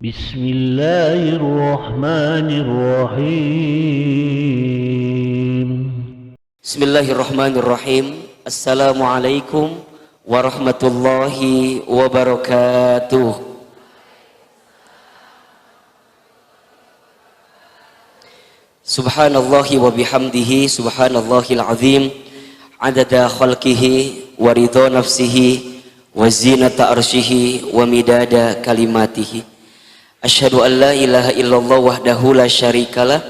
Bismillahirrahmanirrahim. Bismillahirrahmanirrahim. Assalamualaikum warahmatullahi wabarakatuh. Subhanallahi wa bihamdihi, subhanallahil azim, adada khalqihi wa ridha nafsihi wa zinata arshihi wa midada kalimatihi. Asyhadu an la ilaha illallah wahdahu la syarikalah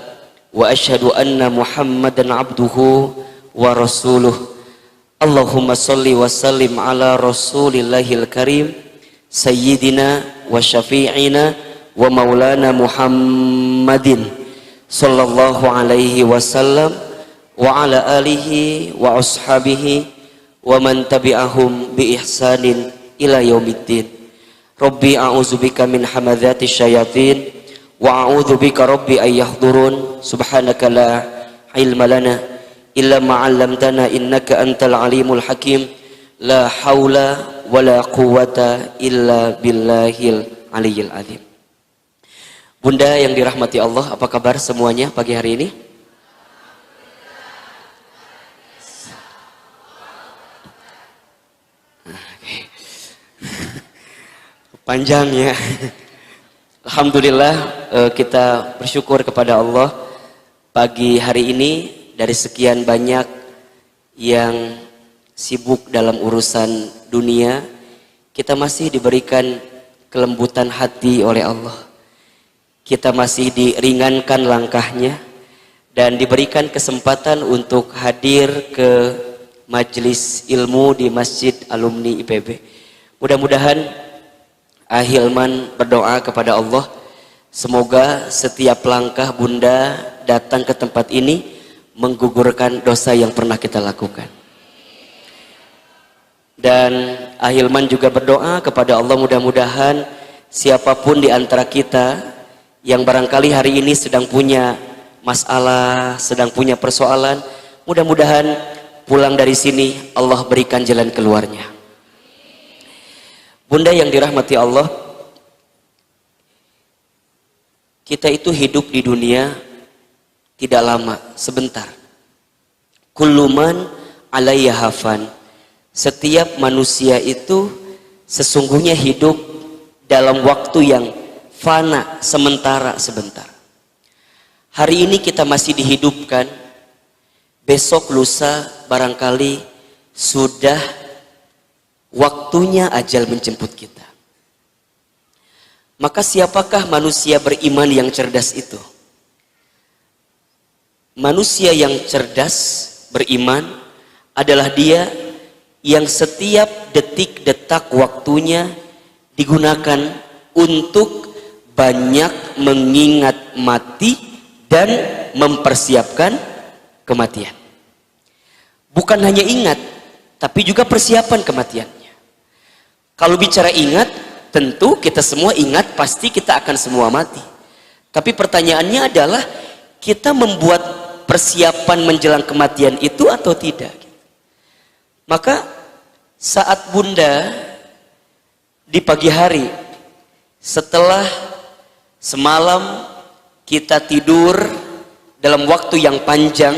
wa asyhadu anna Muhammadan abduhu wa rasuluh. Allahumma salli wa sallim ala rasulillahil karim sayyidina wa syafi'ina wa maulana Muhammadin sallallahu alaihi wasallam wa ala alihi wa ashabihi wa man tabi'ahum bi ihsanin ila yaumiddin. Rabbi a'udzubika min hamadzati syayatin wa a'udzubika rabbi ay yahdurun. Subhanaka la ilma lana illa ma 'allamtana innaka antal alimul hakim. La haula wala quwwata illa billahil aliyyil azim. Bunda yang dirahmati Allah, apa kabar semuanya pagi hari ini? Panjang ya. Alhamdulillah, kita bersyukur kepada Allah pagi hari ini dari sekian banyak yang sibuk dalam urusan dunia, kita masih diberikan kelembutan hati oleh Allah. Kita masih diringankan langkahnya dan diberikan kesempatan untuk hadir ke majelis ilmu di Masjid Alumni IPB. Mudah-mudahan Ahilman berdoa kepada Allah, semoga setiap langkah Bunda datang ke tempat ini menggugurkan dosa yang pernah kita lakukan. Dan Ahilman juga berdoa kepada Allah, mudah-mudahan siapapun di antara kita yang barangkali hari ini sedang punya masalah, sedang punya persoalan, mudah-mudahan pulang dari sini Allah berikan jalan keluarnya. Bunda yang dirahmati Allah, kita itu hidup di dunia tidak lama, sebentar. Kulluman alaiha hafan. Setiap manusia itu sesungguhnya hidup dalam waktu yang fana, sementara, sebentar. Hari ini kita masih dihidupkan, besok lusa barangkali sudah waktunya ajal menjemput kita. Maka siapakah manusia beriman yang cerdas itu? Manusia yang cerdas beriman adalah dia yang setiap detik-detak waktunya digunakan untuk banyak mengingat mati dan mempersiapkan kematian. Bukan hanya ingat, tapi juga persiapan kematiannya. Kalau bicara ingat, tentu kita semua ingat pasti kita akan semua mati. Tapi pertanyaannya adalah, kita membuat persiapan menjelang kematian itu atau tidak? Maka saat Bunda di pagi hari, setelah semalam kita tidur dalam waktu yang panjang,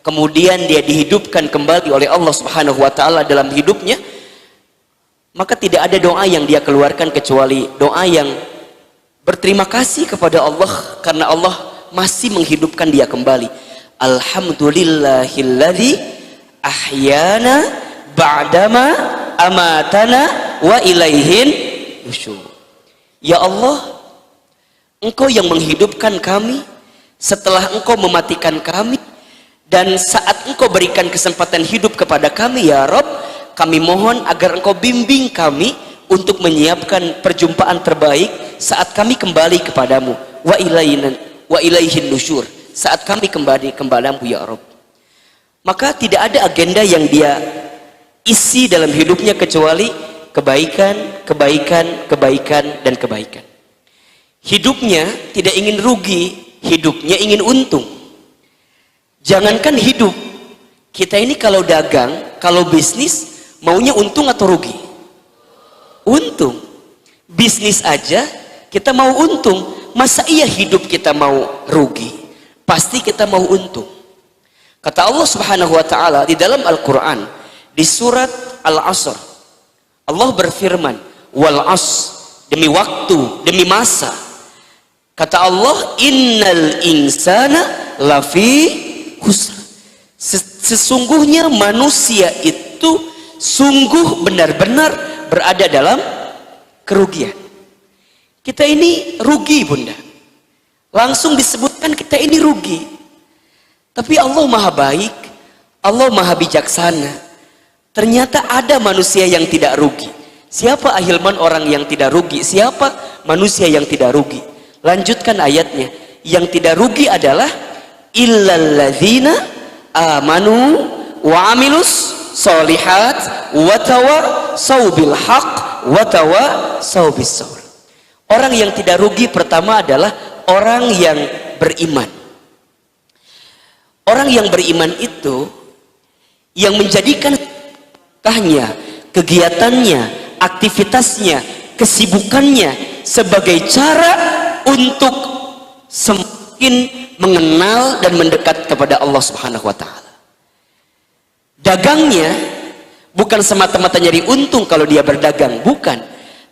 kemudian dia dihidupkan kembali oleh Allah Subhanahu wa taala dalam hidupnya, maka tidak ada doa yang dia keluarkan kecuali doa yang berterima kasih kepada Allah karena Allah masih menghidupkan dia kembali. Alhamdulillahilladzi ahyana ba'dama amatana wa ilaihin nusyur. Ya Allah, Engkau yang menghidupkan kami setelah Engkau mematikan kami, dan saat Engkau berikan kesempatan hidup kepada kami, ya Rabb, kami mohon agar Engkau bimbing kami untuk menyiapkan perjumpaan terbaik saat kami kembali kepadamu. Wa ilaihin nusyur, saat kami kembali kepadamu, ya Rabb. Maka tidak ada agenda yang dia isi dalam hidupnya kecuali kebaikan, kebaikan, kebaikan, dan kebaikan. Hidupnya tidak ingin rugi, hidupnya ingin untung. Jangankan hidup, kita ini kalau dagang, kalau bisnis, maunya untung atau rugi? Untung. Bisnis aja kita mau untung. Masa iya hidup kita mau rugi? Pasti kita mau untung. Kata Allah Subhanahu wa taala di dalam Al-Qur'an di surat Al-Asr, Allah berfirman, wal as, demi waktu, demi masa. Kata Allah, innal insana lafi khusr. Sesungguhnya manusia itu sungguh benar-benar berada dalam kerugian. Kita ini rugi, Bunda. Langsung disebutkan kita ini rugi. Tapi Allah Maha Baik, Allah Maha Bijaksana. Ternyata ada manusia yang tidak rugi. Siapa ahilman orang yang tidak rugi? Siapa manusia yang tidak rugi? Lanjutkan ayatnya. Yang tidak rugi adalah illalladzina amanu wa amilus solihat wa tawassaw bil haq wa tawassaw bis sabr. Orang yang tidak rugi pertama adalah orang yang beriman. Orang yang beriman itu yang menjadikan kegiatannya, aktivitasnya, kesibukannya sebagai cara untuk semakin mengenal dan mendekat kepada Allah Subhanahu wa taala. Dagangnya bukan semata-mata nyari untung kalau dia berdagang, bukan.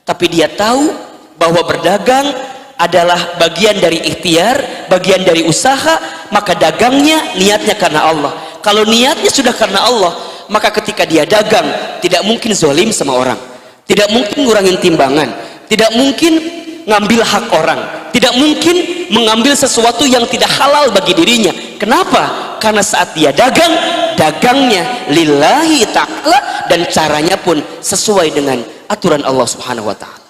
Tapi dia tahu bahwa berdagang adalah bagian dari ikhtiar, bagian dari usaha, maka dagangnya niatnya karena Allah. Kalau niatnya sudah karena Allah, maka ketika dia dagang tidak mungkin zalim sama orang, tidak mungkin ngurangin timbangan, tidak mungkin ngambil hak orang, tidak mungkin mengambil sesuatu yang tidak halal bagi dirinya. Kenapa? Karena saat dia dagang, dagangnya lillahi ta'ala dan caranya pun sesuai dengan aturan Allah Subhanahu wa taala.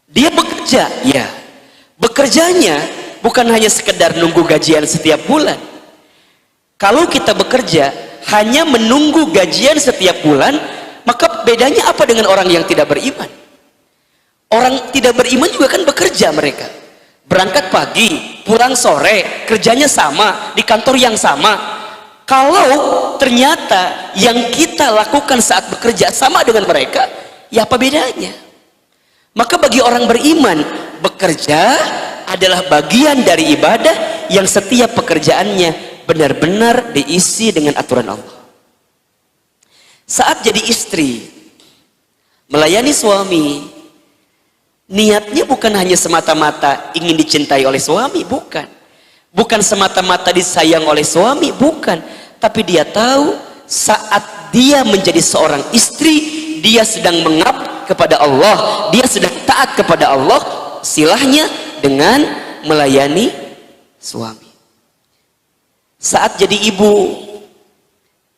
Dia bekerja, ya. Bekerjanya bukan hanya sekedar nunggu gajian setiap bulan. Kalau kita bekerja hanya menunggu gajian setiap bulan, maka bedanya apa dengan orang yang tidak beriman? Orang tidak beriman juga kan bekerja mereka. Berangkat pagi, pulang sore, kerjanya sama, di kantor yang sama. Kalau ternyata yang kita lakukan saat bekerja sama dengan mereka, ya apa bedanya? Maka bagi orang beriman, bekerja adalah bagian dari ibadah yang setiap pekerjaannya benar-benar diisi dengan aturan Allah. Saat jadi istri, melayani suami, niatnya bukan hanya semata-mata ingin dicintai oleh suami, bukan. Bukan semata-mata disayang oleh suami, bukan. Tapi dia tahu saat dia menjadi seorang istri, dia sedang mengabdi kepada Allah, dia sedang taat kepada Allah, silahnya dengan melayani suami. Saat jadi ibu,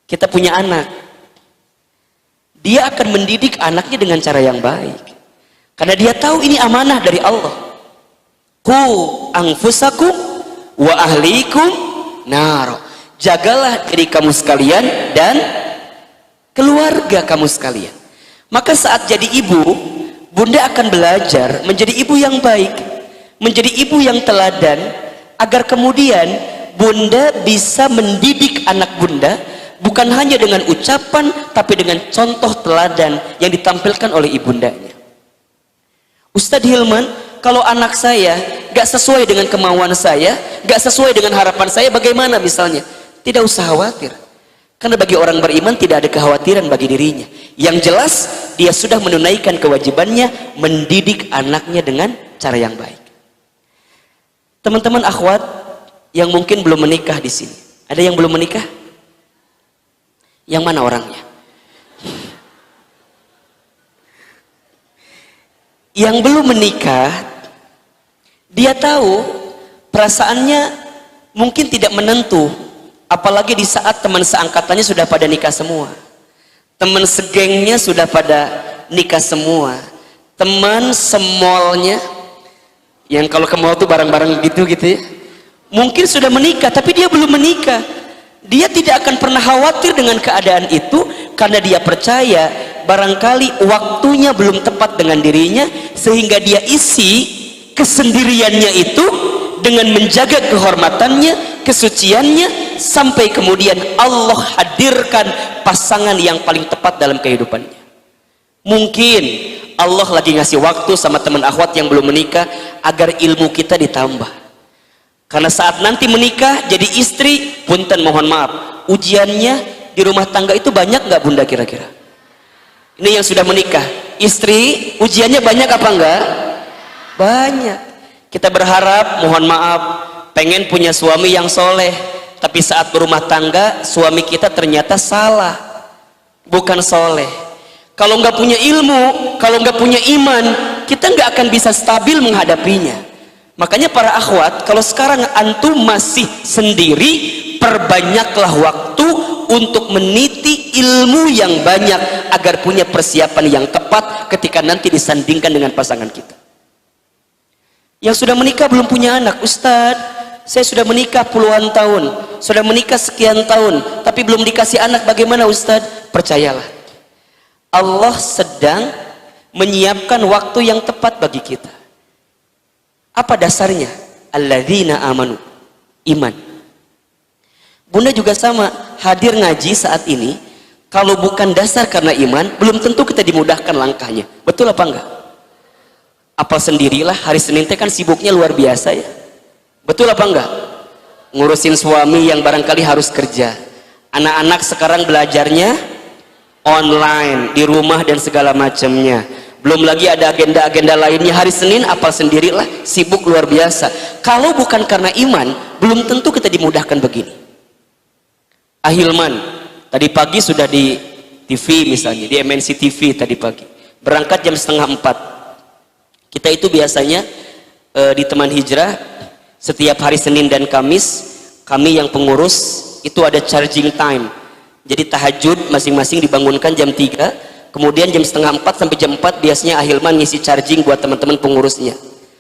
kita punya anak, dia akan mendidik anaknya dengan cara yang baik, karena dia tahu ini amanah dari Allah. Qu anfusakum wa ahlikum nar. Jagalah diri kamu sekalian dan keluarga kamu sekalian. Maka saat jadi ibu, Bunda akan belajar menjadi ibu yang baik, menjadi ibu yang teladan, agar kemudian Bunda bisa mendidik anak Bunda bukan hanya dengan ucapan, tapi dengan contoh teladan yang ditampilkan oleh ibundanya. Ustadz Hilman, kalau anak saya gak sesuai dengan kemauan saya, gak sesuai dengan harapan saya, bagaimana misalnya? Tidak usah khawatir. Karena bagi orang beriman tidak ada kekhawatiran bagi dirinya. Yang jelas dia sudah menunaikan kewajibannya mendidik anaknya dengan cara yang baik. Teman-teman akhwat yang mungkin belum menikah di sini, ada yang belum menikah? Yang mana orangnya? Yang belum menikah, dia tahu perasaannya mungkin tidak menentu. Apalagi di saat teman seangkatannya sudah pada nikah semua, teman segengnya sudah pada nikah semua, teman semolnya yang kalau ke mall tuh barang-barang gitu ya, mungkin sudah menikah tapi dia belum menikah. Dia tidak akan pernah khawatir dengan keadaan itu, karena dia percaya barangkali waktunya belum tepat dengan dirinya, sehingga dia isi kesendiriannya itu dengan menjaga kehormatannya, kesuciannya, sampai kemudian Allah hadirkan pasangan yang paling tepat dalam kehidupannya. Mungkin Allah lagi ngasih waktu sama teman akhwat yang belum menikah agar ilmu kita ditambah. Karena saat nanti menikah jadi istri, punten mohon maaf, ujiannya di rumah tangga itu banyak nggak bunda kira-kira? Ini yang sudah menikah, istri ujiannya banyak apa enggak? Banyak. Kita berharap, mohon maaf, pengen punya suami yang soleh, tapi saat berumah tangga suami kita ternyata salah, bukan soleh. Kalau nggak punya ilmu, kalau nggak punya iman, kita nggak akan bisa stabil menghadapinya. Makanya para akhwat, kalau sekarang antum masih sendiri, perbanyaklah waktu untuk meniti ilmu yang banyak agar punya persiapan yang tepat ketika nanti disandingkan dengan pasangan kita. Yang sudah menikah belum punya anak, Ustadz, saya sudah menikah puluhan tahun, sudah menikah sekian tahun, tapi belum dikasih anak, bagaimana Ustadz? Percayalah, Allah sedang menyiapkan waktu yang tepat bagi kita. Apa dasarnya? Alladzina amanu, iman. Bunda juga sama, hadir ngaji saat ini, kalau bukan dasar karena iman, belum tentu kita dimudahkan langkahnya. Betul apa enggak? Apal sendirilah, hari Senin teh kan sibuknya luar biasa ya. Betul apa enggak? Ngurusin suami yang barangkali harus kerja. Anak-anak sekarang belajarnya online, di rumah dan segala macamnya. Belum lagi ada agenda-agenda lainnya. Hari Senin apal sendirilah, sibuk luar biasa. Kalau bukan karena iman, belum tentu kita dimudahkan begini. Ahilman tadi pagi sudah di TV misalnya, di MNC TV tadi pagi, berangkat jam 3:30. Kita itu biasanya di Teman Hijrah setiap hari Senin dan Kamis, kami yang pengurus itu ada charging time. Jadi tahajud masing-masing dibangunkan jam 3, kemudian jam 3:30 sampai jam 4 biasanya Ahilman ngisi charging buat teman-teman pengurusnya.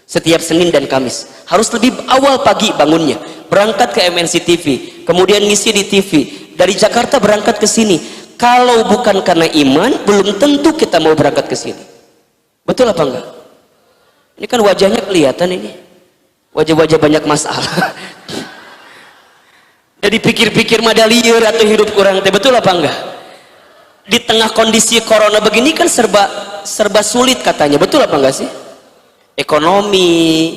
Setiap Senin dan Kamis harus lebih awal pagi bangunnya, berangkat ke MNC TV, kemudian ngisi di TV, dari Jakarta berangkat ke sini. Kalau bukan karena iman, belum tentu kita mau berangkat ke sini. Betul apa enggak? Ini kan wajahnya kelihatan, ini wajah-wajah banyak masalah. Jadi pikir-pikir madalieur atau hidup kurang teh, betul apa enggak? Di tengah kondisi corona begini kan serba sulit katanya, betul apa enggak sih? Ekonomi,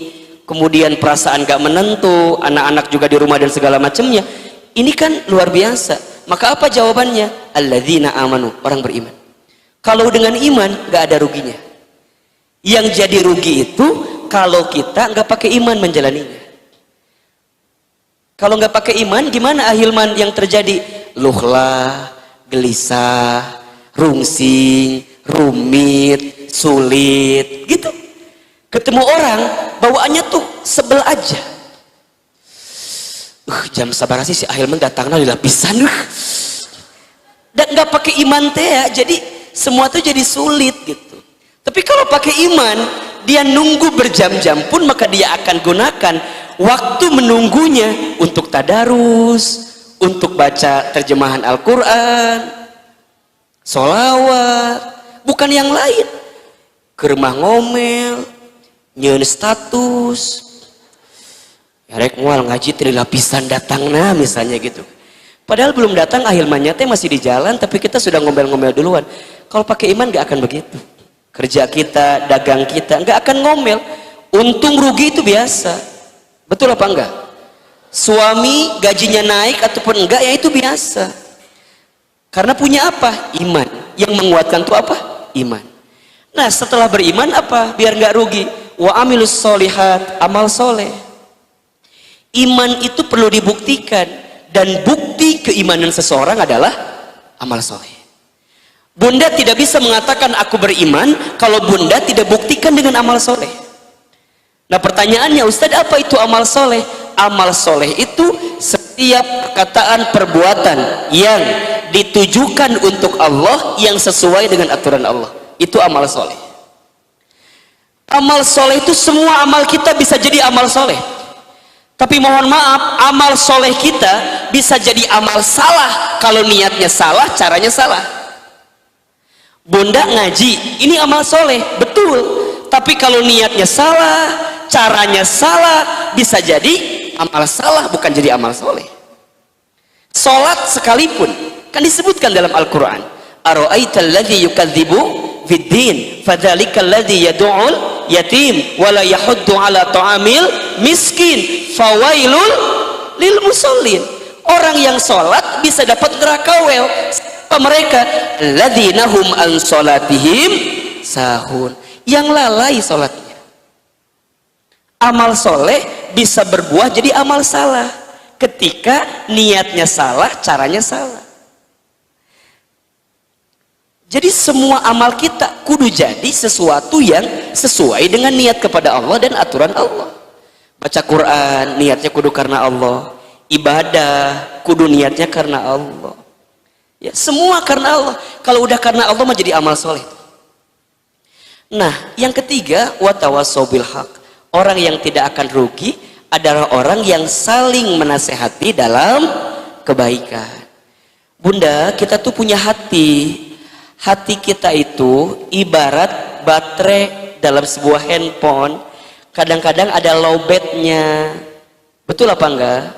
kemudian perasaan gak menentu, anak-anak juga di rumah dan segala macamnya. Ini kan luar biasa. Maka apa jawabannya? Alladzina amanu, orang beriman. Kalau dengan iman gak ada ruginya. Yang jadi rugi itu kalau kita nggak pakai iman menjalaninya. Kalau nggak pakai iman, gimana Ahilman yang terjadi? Luhlah, gelisah, rungsing, rumit, sulit, gitu. Ketemu orang, bawaannya tuh sebel aja. Jam sabar sih si Ahilman datangnya di lapisan. Dan nggak pakai iman teh ya, jadi semua tuh jadi sulit gitu. Tapi kalau pakai iman, dia nunggu berjam-jam pun, maka dia akan gunakan waktu menunggunya untuk tadarus, untuk baca terjemahan Al-Quran, sholawat, bukan yang lain. Kermah ngomel, nyeun status, rek mual ngaji tri lapisan datang nah misalnya gitu. Padahal belum datang, Ahilmannya teh masih di jalan, tapi kita sudah ngomel-ngomel duluan. Kalau pakai iman gak akan begitu. Kerja kita, dagang kita nggak akan ngomel. Untung rugi itu biasa. Betul apa enggak? Suami gajinya naik ataupun enggak, ya itu biasa. Karena punya apa? Iman. Yang menguatkan itu apa? Iman. Nah setelah beriman apa? Biar nggak rugi. Wa amilus solihat, amal soleh. Iman itu perlu dibuktikan, dan bukti keimanan seseorang adalah amal soleh. Bunda tidak bisa mengatakan aku beriman kalau bunda tidak buktikan dengan amal soleh. Nah pertanyaannya, Ustadz, apa itu amal soleh? Amal soleh itu setiap perkataan perbuatan yang ditujukan untuk Allah, yang sesuai dengan aturan Allah, itu amal soleh. Amal soleh itu semua amal kita bisa jadi amal soleh. Tapi mohon maaf, amal soleh kita bisa jadi amal salah kalau niatnya salah, caranya salah. Bunda ngaji, ini amal soleh, betul. Tapi kalau niatnya salah, caranya salah, bisa jadi amal salah, bukan jadi amal soleh. Sholat sekalipun, kan disebutkan dalam Al-Quran, Aro'aital ladzi yukadzibu fiddin fadzalikal ladzi yad'ul yatim wala yahuddu ala ta'amil miskin fawailul lil musallin. Orang yang sholat bisa dapat neraka wel. Siapa mereka? Ladzina hum an sholatihim sahun, yang lalai sholatnya. Amal soleh bisa berbuah jadi amal salah ketika niatnya salah, caranya salah. Jadi semua amal kita kudu jadi sesuatu yang sesuai dengan niat kepada Allah dan aturan Allah. Baca Quran niatnya kudu karena Allah, ibadah kudu niatnya karena Allah, ya semua karena Allah. Kalau udah karena Allah mah jadi amal soleh. Nah yang ketiga, watawassaw bil haq, orang yang tidak akan rugi adalah orang yang saling menasehati dalam kebaikan. Bunda, kita tuh punya hati. Hati kita itu ibarat baterai dalam sebuah handphone. Kadang-kadang ada lowbatnya. Betul apa enggak?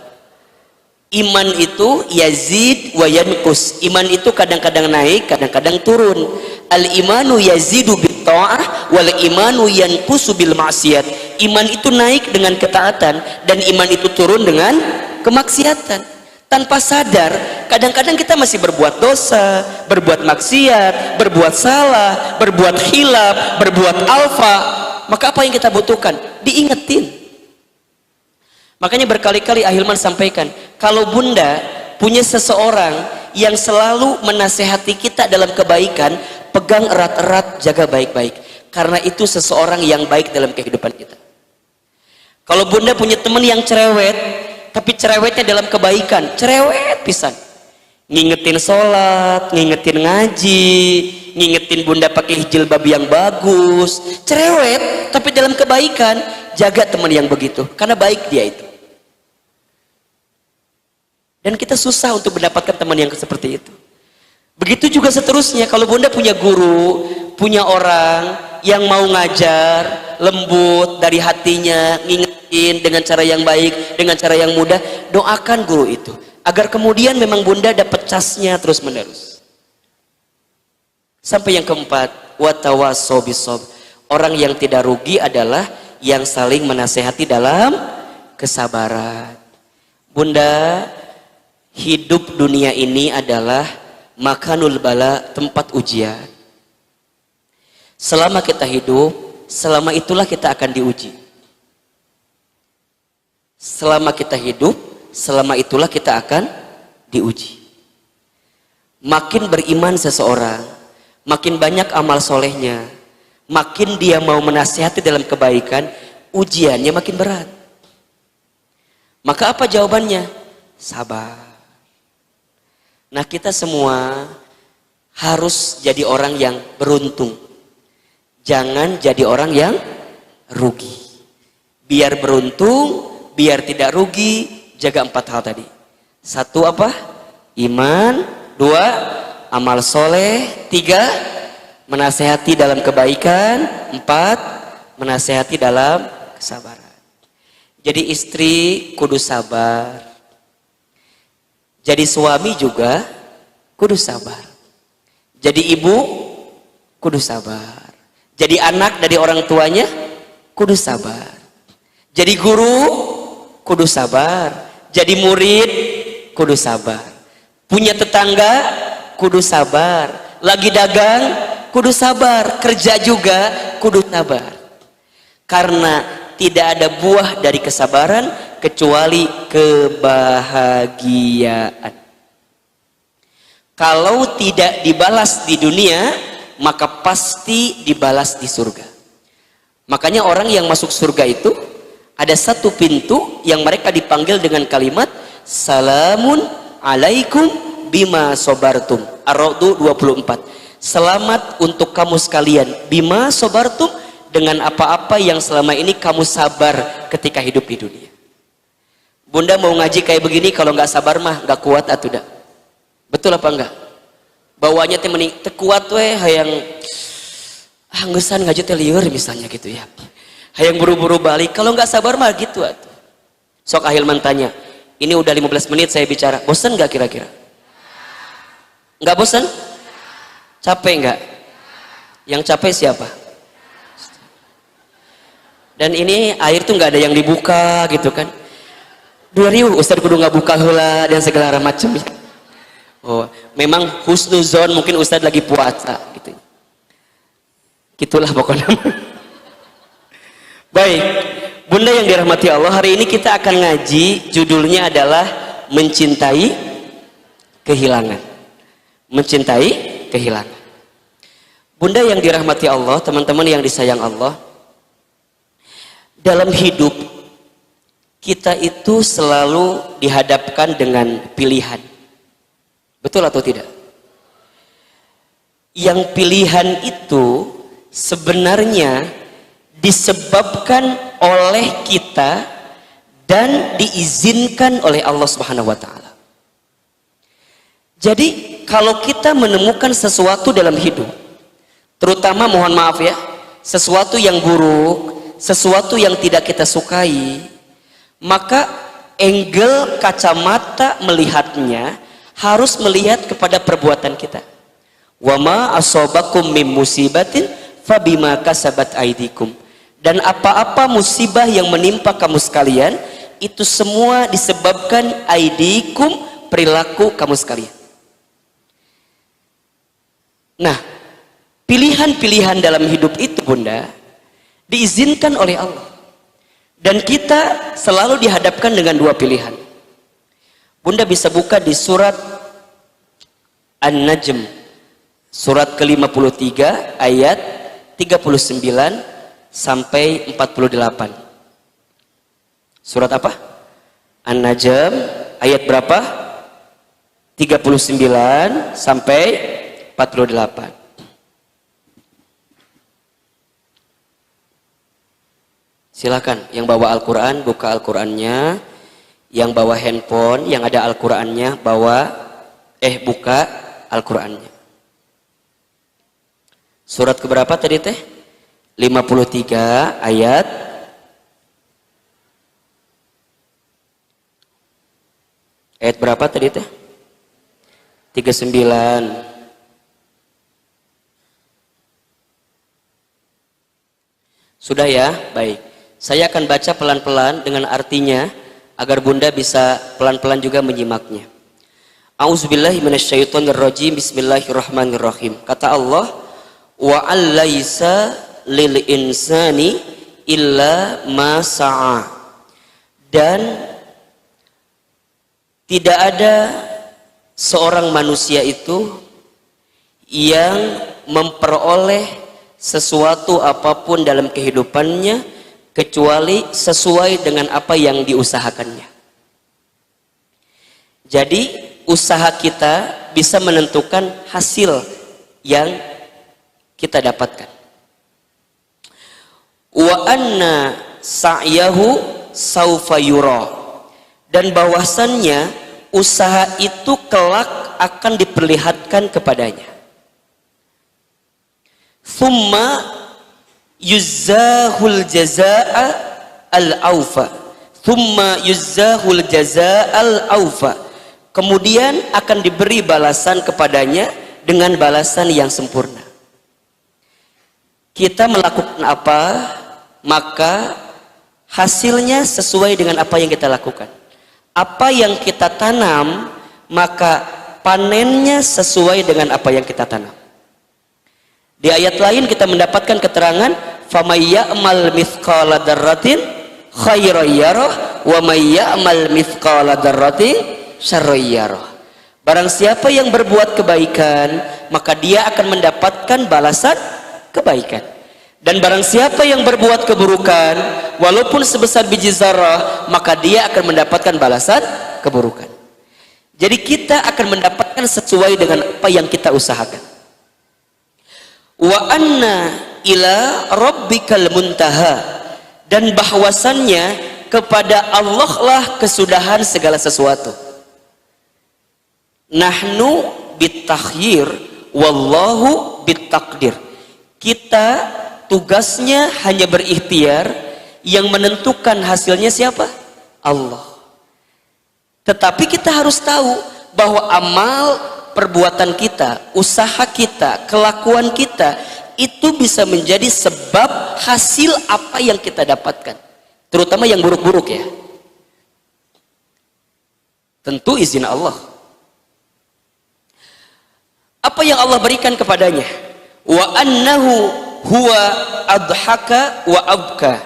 Iman itu yazid wa yanqus. Iman itu kadang-kadang naik, kadang-kadang turun. Al imanu yazidu bit ta'ah wal imanu yanqusu bil ma'siyat. Iman itu naik dengan ketaatan dan iman itu turun dengan kemaksiatan. Tanpa sadar, kadang-kadang kita masih berbuat dosa, berbuat maksiat, berbuat salah, berbuat khilaf, berbuat alfa. Maka apa yang kita butuhkan? Diingetin. Makanya berkali-kali Ahilman sampaikan, kalau bunda punya seseorang yang selalu menasehati kita dalam kebaikan, pegang erat-erat, jaga baik-baik. Karena itu seseorang yang baik dalam kehidupan kita. Kalau bunda punya teman yang cerewet, tapi cerewetnya dalam kebaikan, cerewet pisan, ngingetin sholat, ngingetin ngaji, ngingetin bunda pakai jilbab yang bagus, cerewet tapi dalam kebaikan. Jaga teman yang begitu karena baik dia itu. Dan kita susah untuk mendapatkan teman yang seperti itu. Begitu juga seterusnya, kalau bunda punya guru, punya orang yang mau ngajar, lembut dari hatinya, ngingetin dengan cara yang baik, dengan cara yang mudah, doakan guru itu agar kemudian memang bunda dapat casnya terus menerus. Sampai yang keempat, watawassaw bis-sabr, orang yang tidak rugi adalah yang saling menasehati dalam kesabaran. Bunda, hidup dunia ini adalah makanul bala, tempat ujian. Selama kita hidup, selama itulah kita akan diuji. Selama kita hidup, selama itulah kita akan diuji. Makin beriman seseorang, makin banyak amal solehnya, makin dia mau menasihati dalam kebaikan, ujiannya makin berat. Maka apa jawabannya? Sabar. Nah kita semua harus jadi orang yang beruntung. Jangan jadi orang yang rugi. Biar beruntung, biar tidak rugi, jaga 4 hal tadi. 1 apa? Iman. 2 amal soleh. 3 menasehati dalam kebaikan. 4 menasehati dalam kesabaran. Jadi istri kudu sabar. Jadi suami juga kudu sabar. Jadi ibu kudu sabar. Jadi anak dari orang tuanya kudu sabar. Jadi guru kudu sabar. Jadi murid kudu sabar. Punya tetangga kudu sabar. Lagi dagang kudu sabar. Kerja juga kudu sabar. Karena tidak ada buah dari kesabaran kecuali kebahagiaan. Kalau tidak dibalas di dunia, maka pasti dibalas di surga. Makanya orang yang masuk surga itu ada satu pintu yang mereka dipanggil dengan kalimat salamun alaikum bima sobartum. Ar-Ra'd 24. Selamat untuk kamu sekalian bima sobartum, dengan apa-apa yang selama ini kamu sabar ketika hidup di dunia. Bunda mau ngaji kayak begini, kalau nggak sabar mah nggak kuat atuh dah. Betul apa enggak? Bawanya teh mending teu kuat we hayang geus ngaji teh lieur misalnya gitu ya. Hayang buru-buru balik, kalau nggak sabar mah gitu atuh. Sok Ahilman tanya, ini udah 15 menit saya bicara, bosan nggak kira-kira? Nggak bosan? Capek nggak? Yang capek siapa? Dan ini air tuh nggak ada yang dibuka gitu kan. 2000 Ustaz kudu nggak buka heula dan segala macam. Oh, memang husnuzon mungkin Ustaz lagi puasa gitu. Gitulah pokoknya. Baik, Bunda yang dirahmati Allah, hari ini kita akan ngaji, judulnya adalah mencintai kehilangan. Mencintai kehilangan. Bunda yang dirahmati Allah, teman-teman yang disayang Allah, dalam hidup kita itu selalu dihadapkan dengan pilihan. Betul atau tidak? Yang pilihan itu sebenarnya disebabkan oleh kita dan diizinkan oleh Allah Subhanahu wa taala. Jadi kalau kita menemukan sesuatu dalam hidup, terutama mohon maaf ya, sesuatu yang buruk, sesuatu yang tidak kita sukai, maka angle kacamata melihatnya harus melihat kepada perbuatan kita. Wa ma asobakum mim musibatin fabima kasabat aidikum. Dan apa-apa musibah yang menimpa kamu sekalian, itu semua disebabkan aidikum, perilaku kamu sekalian. Nah, pilihan-pilihan dalam hidup itu Bunda diizinkan oleh Allah. Dan kita selalu dihadapkan dengan dua pilihan. Bunda bisa buka di surat An-Najm, surat ke-53 ayat 39 sampai 48. Surat apa? An-Najm ayat berapa? 39 sampai 48. Silakan yang bawa Al-Quran buka Al-Qurannya, yang bawa handphone yang ada Al-Qurannya buka Al-Qurannya. Surat keberapa tadi teh? 53 ayat berapa tadi teh? 39. Sudah ya? Baik. Saya akan baca pelan-pelan dengan artinya agar Bunda bisa pelan-pelan juga menyimaknya. A'udzubillahi minasyaitonirrajim. Bismillahirrahmanirrahim. Kata Allah, wa allaysa lil insani illa ma sa'a. Dan tidak ada seorang manusia itu yang memperoleh sesuatu apapun dalam kehidupannya kecuali sesuai dengan apa yang diusahakannya. Jadi usaha kita bisa menentukan hasil yang kita dapatkan. Wa anna sa'yahu saufa yura. Dan bahwasannya usaha itu kelak akan diperlihatkan kepadanya. Thumma yuzzahul jazaa al-awfa. Thumma yuzzahul jazaa al-awfa. Kemudian akan diberi balasan kepadanya dengan balasan yang sempurna. Kita melakukan apa, maka hasilnya sesuai dengan apa yang kita lakukan. Apa yang kita tanam, maka panennya sesuai dengan apa yang kita tanam. Di ayat lain kita mendapatkan keterangan, فَمَنْ يَعْمَلْ مِثْقَالَ ذَرَّةٍ خَيْرًا يَرَهُ وَمَنْ يَعْمَلْ مِثْقَالَ ذَرَّةٍ شَرًّا يَرَهُ. Barang siapa yang berbuat kebaikan, maka dia akan mendapatkan balasan kebaikan. Dan barang siapa yang berbuat keburukan, walaupun sebesar biji zarah, maka dia akan mendapatkan balasan keburukan. Jadi kita akan mendapatkan sesuai dengan apa yang kita usahakan. Wa anna ila rabbikal muntaha. Dan bahwasannya kepada Allah lah kesudahan segala sesuatu. Nahnu bitakhyir wallahu bitakdir. Kita tugasnya hanya berikhtiar, yang menentukan hasilnya siapa? Allah. Tetapi kita harus tahu bahwa amal perbuatan kita, usaha kita, kelakuan kita itu bisa menjadi sebab hasil apa yang kita dapatkan, terutama yang buruk-buruk ya. Tentu izin Allah. Apa yang Allah berikan kepadanya? Wa annahu huwa adhaka wa abka.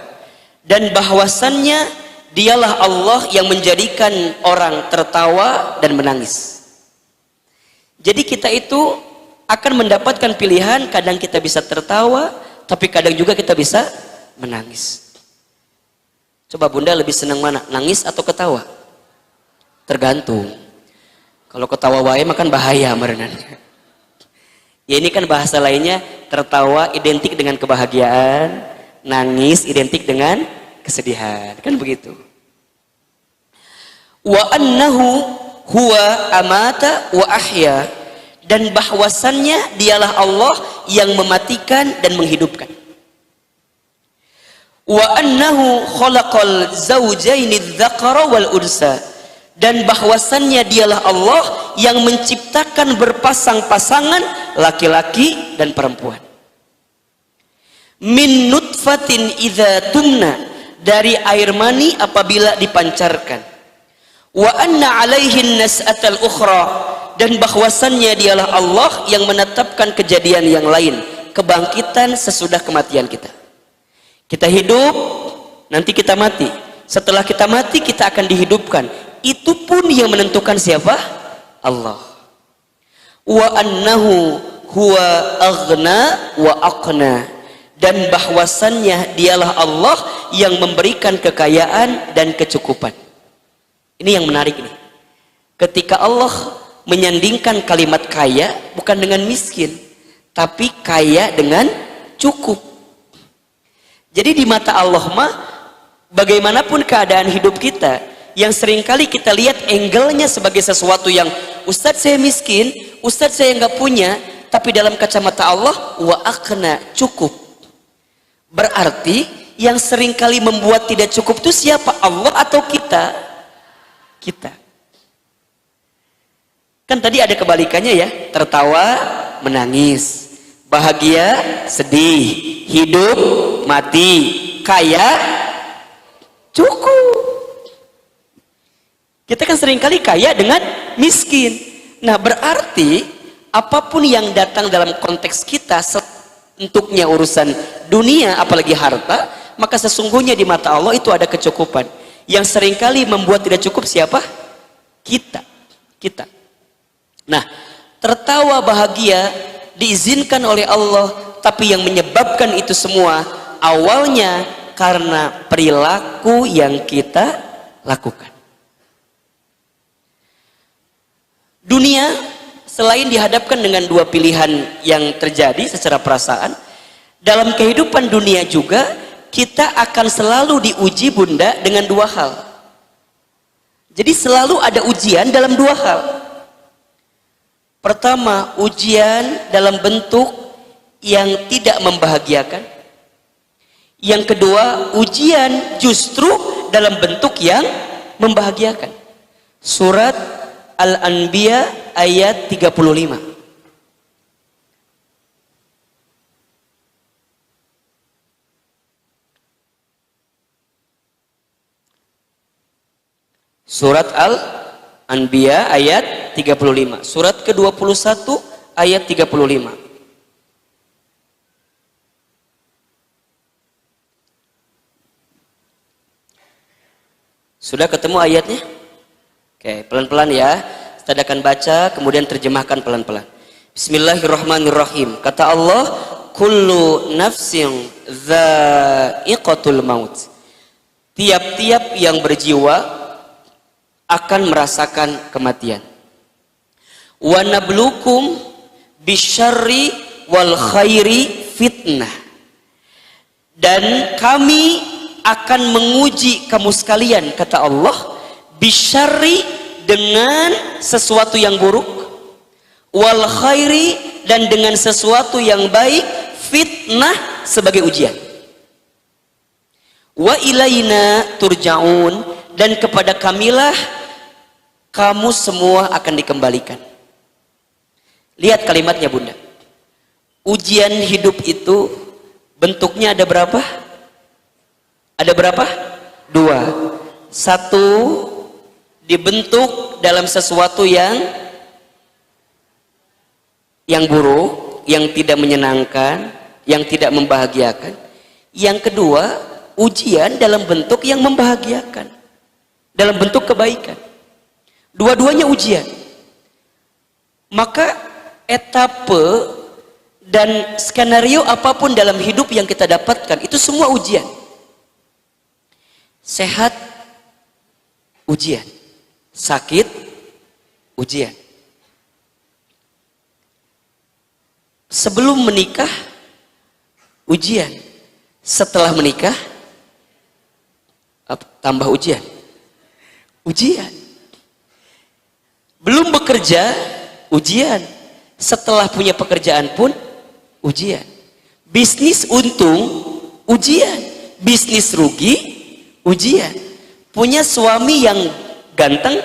Dan bahwasannya dialah Allah yang menjadikan orang tertawa dan menangis. Jadi kita itu akan mendapatkan pilihan, kadang kita bisa tertawa, tapi kadang juga kita bisa menangis. Coba Bunda lebih senang mana? Nangis atau ketawa? Tergantung. Kalau ketawa wae makan bahaya merenan. Ya ini kan bahasa lainnya, tertawa identik dengan kebahagiaan, nangis identik dengan kesedihan, kan begitu. Wa annahu huwa amata wa ahya, dan bahwasannya dialah Allah yang mematikan dan menghidupkan. Wa annahu khalaqal zawjaini dzakara wal unsa, dan bahwasannya dialah Allah yang menciptakan berpasang-pasangan laki-laki dan perempuan. Min nutfatin idza tumna, dari air mani apabila dipancarkan. Wa anna alaihin nas'atal ukhra, dan bahwasannya dialah Allah yang menetapkan kejadian yang lain, kebangkitan sesudah kematian kita. Kita hidup, nanti kita mati. Setelah kita mati kita akan dihidupkan. Itu pun yang menentukan siapa? Allah. Wa annahu huwa aghna wa aqna, dan bahwasannya dialah Allah yang memberikan kekayaan dan kecukupan. Ini yang menarik nih. Ketika Allah menyandingkan kalimat kaya bukan dengan miskin, tapi kaya dengan cukup. Jadi di mata Allah mah bagaimanapun keadaan hidup kita, yang seringkali kita lihat angle-nya sebagai sesuatu yang Ustadz saya miskin, Ustadz saya nggak punya, tapi dalam kacamata Allah wa aqna, cukup. Berarti yang seringkali membuat tidak cukup itu siapa? Allah atau kita? Kita. Kan tadi ada kebalikannya ya, tertawa menangis, bahagia sedih, hidup mati, kaya cukup. Kita kan seringkali kaya dengan miskin. Nah berarti apapun yang datang dalam konteks kita, untuknya urusan dunia apalagi harta, maka sesungguhnya di mata Allah itu ada kecukupan. Yang seringkali membuat tidak cukup siapa? Kita. Nah, tertawa bahagia diizinkan oleh Allah, tapi yang menyebabkan itu semua awalnya karena perilaku yang kita lakukan. Dunia selain dihadapkan dengan dua pilihan yang terjadi secara perasaan, dalam kehidupan dunia juga kita akan selalu diuji Bunda dengan dua hal. Jadi selalu ada ujian dalam dua hal. Pertama, ujian dalam bentuk yang tidak membahagiakan. Yang kedua, ujian justru dalam bentuk yang membahagiakan. Surat Al-Anbiya ayat 35. Surat Al-Anbiya ayat 35. Surat ke-21 ayat 35. Sudah ketemu ayatnya? Oke, pelan-pelan ya. Kita akan baca, kemudian terjemahkan pelan-pelan. Bismillahirrahmanirrahim. Kata Allah, kullu nafsin dha'iqatul maut. Tiap-tiap yang berjiwa akan merasakan kematian. Wa nablukum bisyarri wal khairi fitnah. Dan kami akan menguji kamu sekalian, kata Allah, bisyarri, dengan sesuatu yang buruk, wal khairi, dan dengan sesuatu yang baik, fitnah, sebagai ujian. Wa ilaina turja'un, dan kepada kamilah kamu semua akan dikembalikan. Lihat kalimatnya Bunda. ujian hidup itu bentuknya ada berapa? Ada berapa? Dua. Satu, dibentuk dalam sesuatu yang buruk, yang tidak menyenangkan, yang tidak membahagiakan. Yang kedua, ujian dalam bentuk yang membahagiakan, dalam bentuk kebaikan. Dua-duanya ujian. Maka etape dan skenario apapun dalam hidup yang kita dapatkan itu semua ujian. Sehat, ujian. Sakit, ujian. Sebelum menikah, ujian. Setelah menikah, tambah ujian. Ujian. Belum bekerja, ujian. Setelah punya pekerjaan pun, ujian. Bisnis untung, ujian. Bisnis rugi, ujian. Punya suami yang ganteng,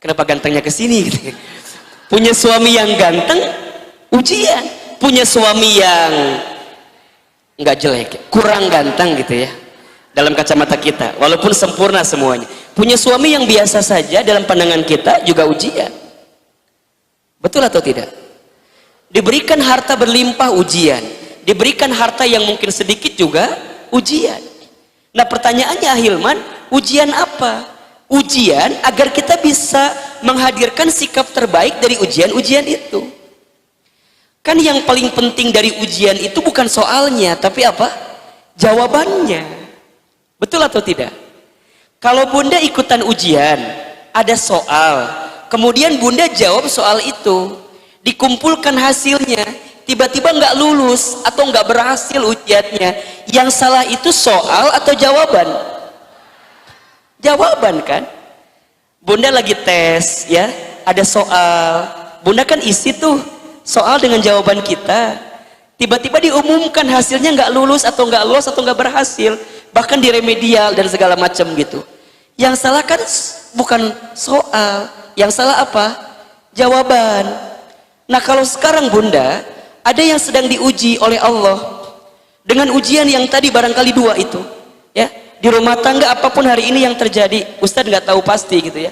kenapa gantengnya ke sini gitu. Punya suami yang ganteng, ujian. Punya suami yang nggak jelek, kurang ganteng gitu ya dalam kacamata kita, walaupun sempurna semuanya. Punya suami yang biasa saja dalam pandangan kita juga ujian. Betul atau tidak? Diberikan harta berlimpah, ujian. Diberikan harta yang mungkin sedikit juga ujian. Nah pertanyaannya Ahilman, ujian apa? Ujian agar kita bisa menghadirkan sikap terbaik dari ujian-ujian itu. Kan yang paling penting dari ujian itu bukan soalnya, tapi apa? Jawabannya. Betul atau tidak? Kalau bunda ikutan ujian, ada soal, kemudian bunda jawab soal itu, dikumpulkan hasilnya, tiba-tiba nggak lulus atau nggak berhasil ujiannya, yang salah itu soal atau jawaban? Jawaban kan? Bunda lagi tes ya, ada soal, bunda kan isi tuh soal dengan jawaban kita, tiba-tiba diumumkan hasilnya nggak lulus atau nggak lolos atau nggak berhasil, bahkan diremedial dan segala macam gitu. Yang salah kan bukan soal, yang salah apa? Jawaban. Nah kalau sekarang bunda ada yang sedang diuji oleh Allah dengan ujian yang tadi barangkali dua itu ya, di rumah tangga apapun hari ini yang terjadi, Ustadz nggak tahu pasti gitu ya.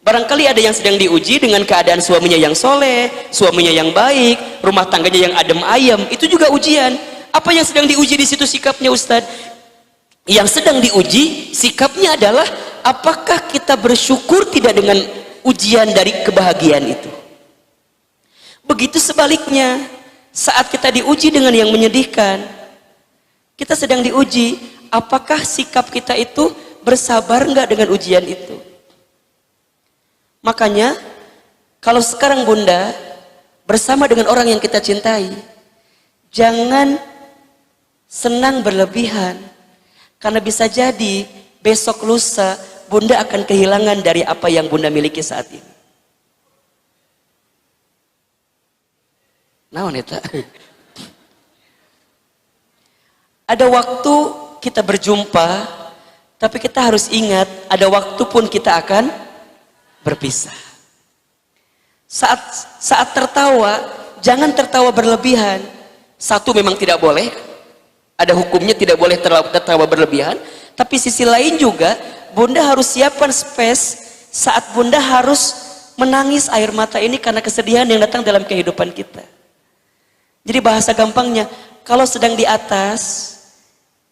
Barangkali ada yang sedang diuji dengan keadaan suaminya yang soleh, suaminya yang baik, rumah tangganya yang adem ayem, itu juga ujian. Apa yang sedang diuji di situ sikapnya Ustadz? Yang sedang diuji sikapnya adalah apakah kita bersyukur tidak dengan ujian dari kebahagiaan itu. Begitu sebaliknya, saat kita diuji dengan yang menyedihkan, kita sedang diuji, apakah sikap kita itu bersabar enggak dengan ujian itu. Makanya kalau sekarang bunda bersama dengan orang yang kita cintai, jangan senang berlebihan, karena bisa jadi besok lusa bunda akan kehilangan dari apa yang bunda miliki saat ini. Nah wanita, ada waktu kita berjumpa, tapi kita harus ingat ada waktu pun kita akan berpisah. Saat tertawa, jangan tertawa berlebihan. Satu memang tidak boleh, ada hukumnya tidak boleh tertawa berlebihan. Tapi sisi lain juga, bunda harus siapkan space saat bunda harus menangis air mata ini karena kesedihan yang datang dalam kehidupan kita. Jadi bahasa gampangnya, kalau sedang di atas,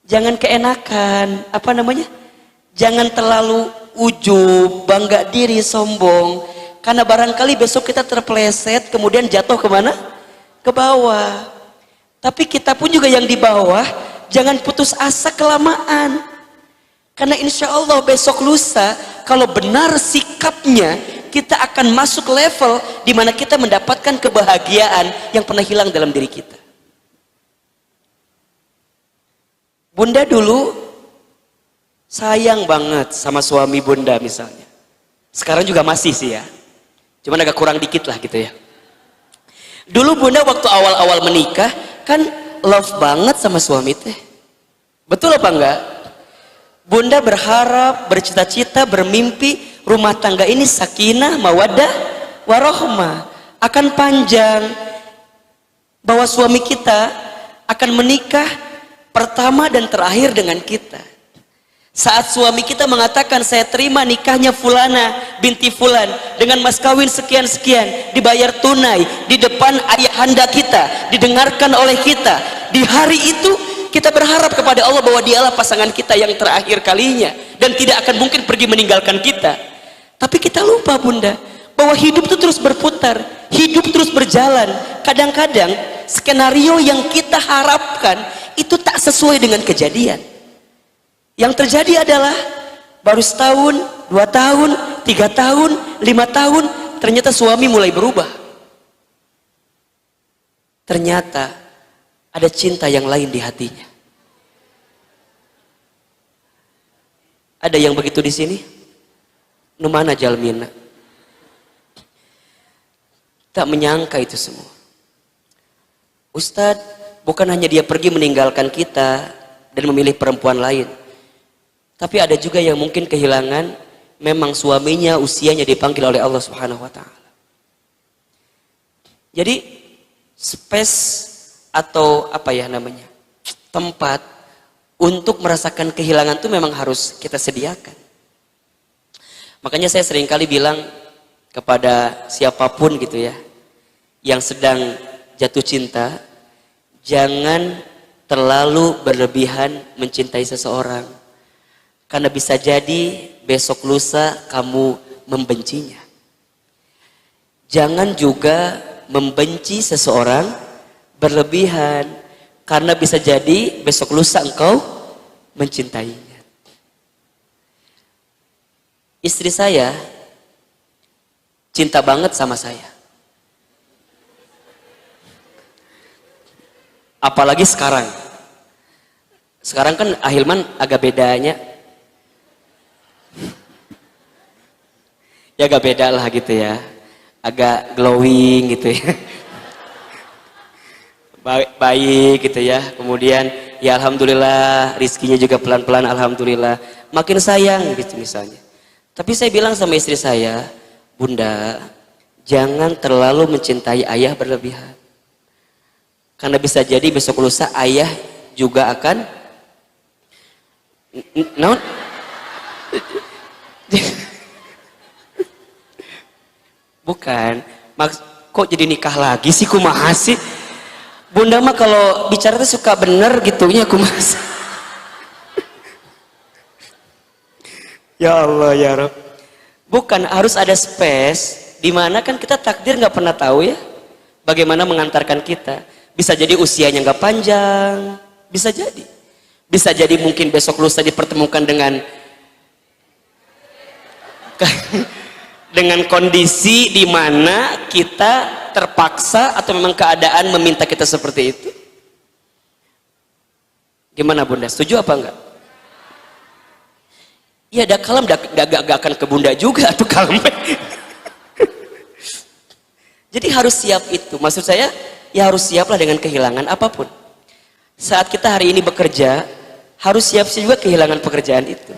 jangan keenakan, apa namanya? Jangan terlalu ujub, bangga diri, sombong, karena barangkali besok kita terpeleset kemudian jatuh kemana? Ke bawah. Tapi kita pun juga yang di bawah jangan putus asa kelamaan, karena insya Allah besok lusa kalau benar sikapnya kita akan masuk level di mana kita mendapatkan kebahagiaan yang pernah hilang dalam diri kita. Bunda dulu sayang banget sama suami bunda misalnya. Sekarang juga masih sih ya. Cuman agak kurang dikit lah gitu ya. Dulu bunda waktu awal-awal menikah kan love banget sama suami teh. Betul apa enggak? Bunda berharap, bercita-cita, bermimpi rumah tangga ini sakinah, mawaddah, warohmah, akan panjang. bahwa suami kita akan menikah pertama dan terakhir dengan kita. Saat suami kita mengatakan, saya terima nikahnya Fulana binti Fulan dengan mas kawin sekian-sekian, dibayar tunai di depan ayahanda kita, didengarkan oleh kita, di hari itu kita berharap kepada Allah bahwa dialah pasangan kita yang terakhir kalinya dan tidak akan mungkin pergi meninggalkan kita. Tapi kita lupa, Bunda, bahwa hidup itu terus berputar, hidup terus berjalan. Kadang-kadang skenario yang kita harapkan itu tak sesuai dengan kejadian. Yang terjadi adalah baru setahun, 2 tahun, 3 tahun, 5 tahun, ternyata suami mulai berubah. Ternyata ada cinta yang lain di hatinya. Ada yang begitu di sini? Numana jalmina. Tak menyangka itu semua. Ustadz, bukan hanya dia pergi meninggalkan kita dan memilih perempuan lain, tapi ada juga yang mungkin kehilangan memang suaminya usianya dipanggil oleh Allah Subhanahu wa taala. Jadi space atau apa ya namanya? Tempat untuk merasakan kehilangan itu memang harus kita sediakan. Makanya saya seringkali bilang kepada siapapun gitu ya, yang sedang jatuh cinta, jangan terlalu berlebihan mencintai seseorang. Karena bisa jadi besok lusa kamu membencinya. Jangan juga membenci seseorang berlebihan, karena bisa jadi besok lusa engkau mencintainya. Istri saya cinta banget sama saya. Apalagi sekarang. Sekarang kan Ahilman agak bedanya. Ya agak beda lah gitu ya. Agak glowing gitu ya. Baik gitu ya. Kemudian ya alhamdulillah rizkinya juga pelan-pelan alhamdulillah. Makin sayang gitu misalnya. Tapi saya bilang sama istri saya, Bunda, jangan terlalu mencintai ayah berlebihan. Karena bisa jadi besok lusa ayah juga akan bukan, kok jadi nikah lagi sih, kumaha sih? Bunda mah kalau bicara tuh suka bener gitunya, kumaha sih? Ya Allah ya Rabb. Bukan, harus ada space di mana kan kita takdir nggak pernah tahu ya bagaimana mengantarkan kita. Bisa jadi usianya nggak panjang, bisa jadi. Bisa jadi mungkin besok lusa dipertemukan dengan kondisi di mana kita terpaksa atau memang keadaan meminta kita seperti itu. Gimana Bunda? Setuju apa enggak? Ya ada kalem, gak akan ke Bunda juga tuh kalem. Jadi harus siap itu. Maksud saya ya harus siaplah dengan kehilangan apapun. Saat kita hari ini bekerja, harus siap juga kehilangan pekerjaan itu.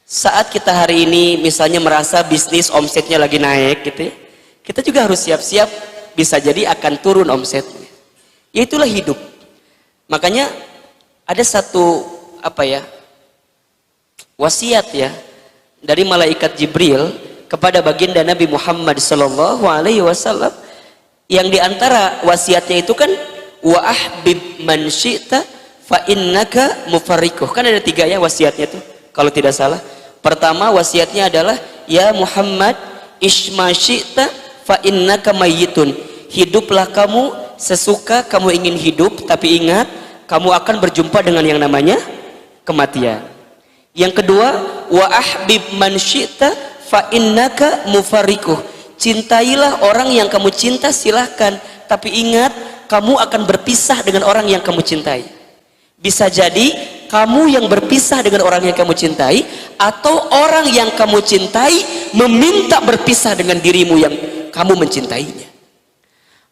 Saat kita hari ini misalnya merasa bisnis omsetnya lagi naik gitu ya, kita juga harus siap-siap bisa jadi akan turun omsetnya. Ya itulah hidup. Makanya ada satu wasiat ya dari malaikat Jibril kepada baginda Nabi Muhammad sallallahu alaihi wasallam, yang diantara wasiatnya itu kan wa ahbib man syi'ta fa innaka mufarrikuh. Kan ada 3 ya wasiatnya tuh kalau tidak salah. Pertama wasiatnya adalah ya Muhammad isma syi'ta fa innaka mayyitun. Hiduplah kamu sesuka kamu ingin hidup, tapi ingat kamu akan berjumpa dengan yang namanya kematian. Yang kedua, wa ahbib man syi'ta fa innaka mufarrikuh. Cintailah orang yang kamu cinta silahkan, tapi ingat kamu akan berpisah dengan orang yang kamu cintai. Bisa jadi kamu yang berpisah dengan orang yang kamu cintai, atau orang yang kamu cintai meminta berpisah dengan dirimu yang kamu mencintainya.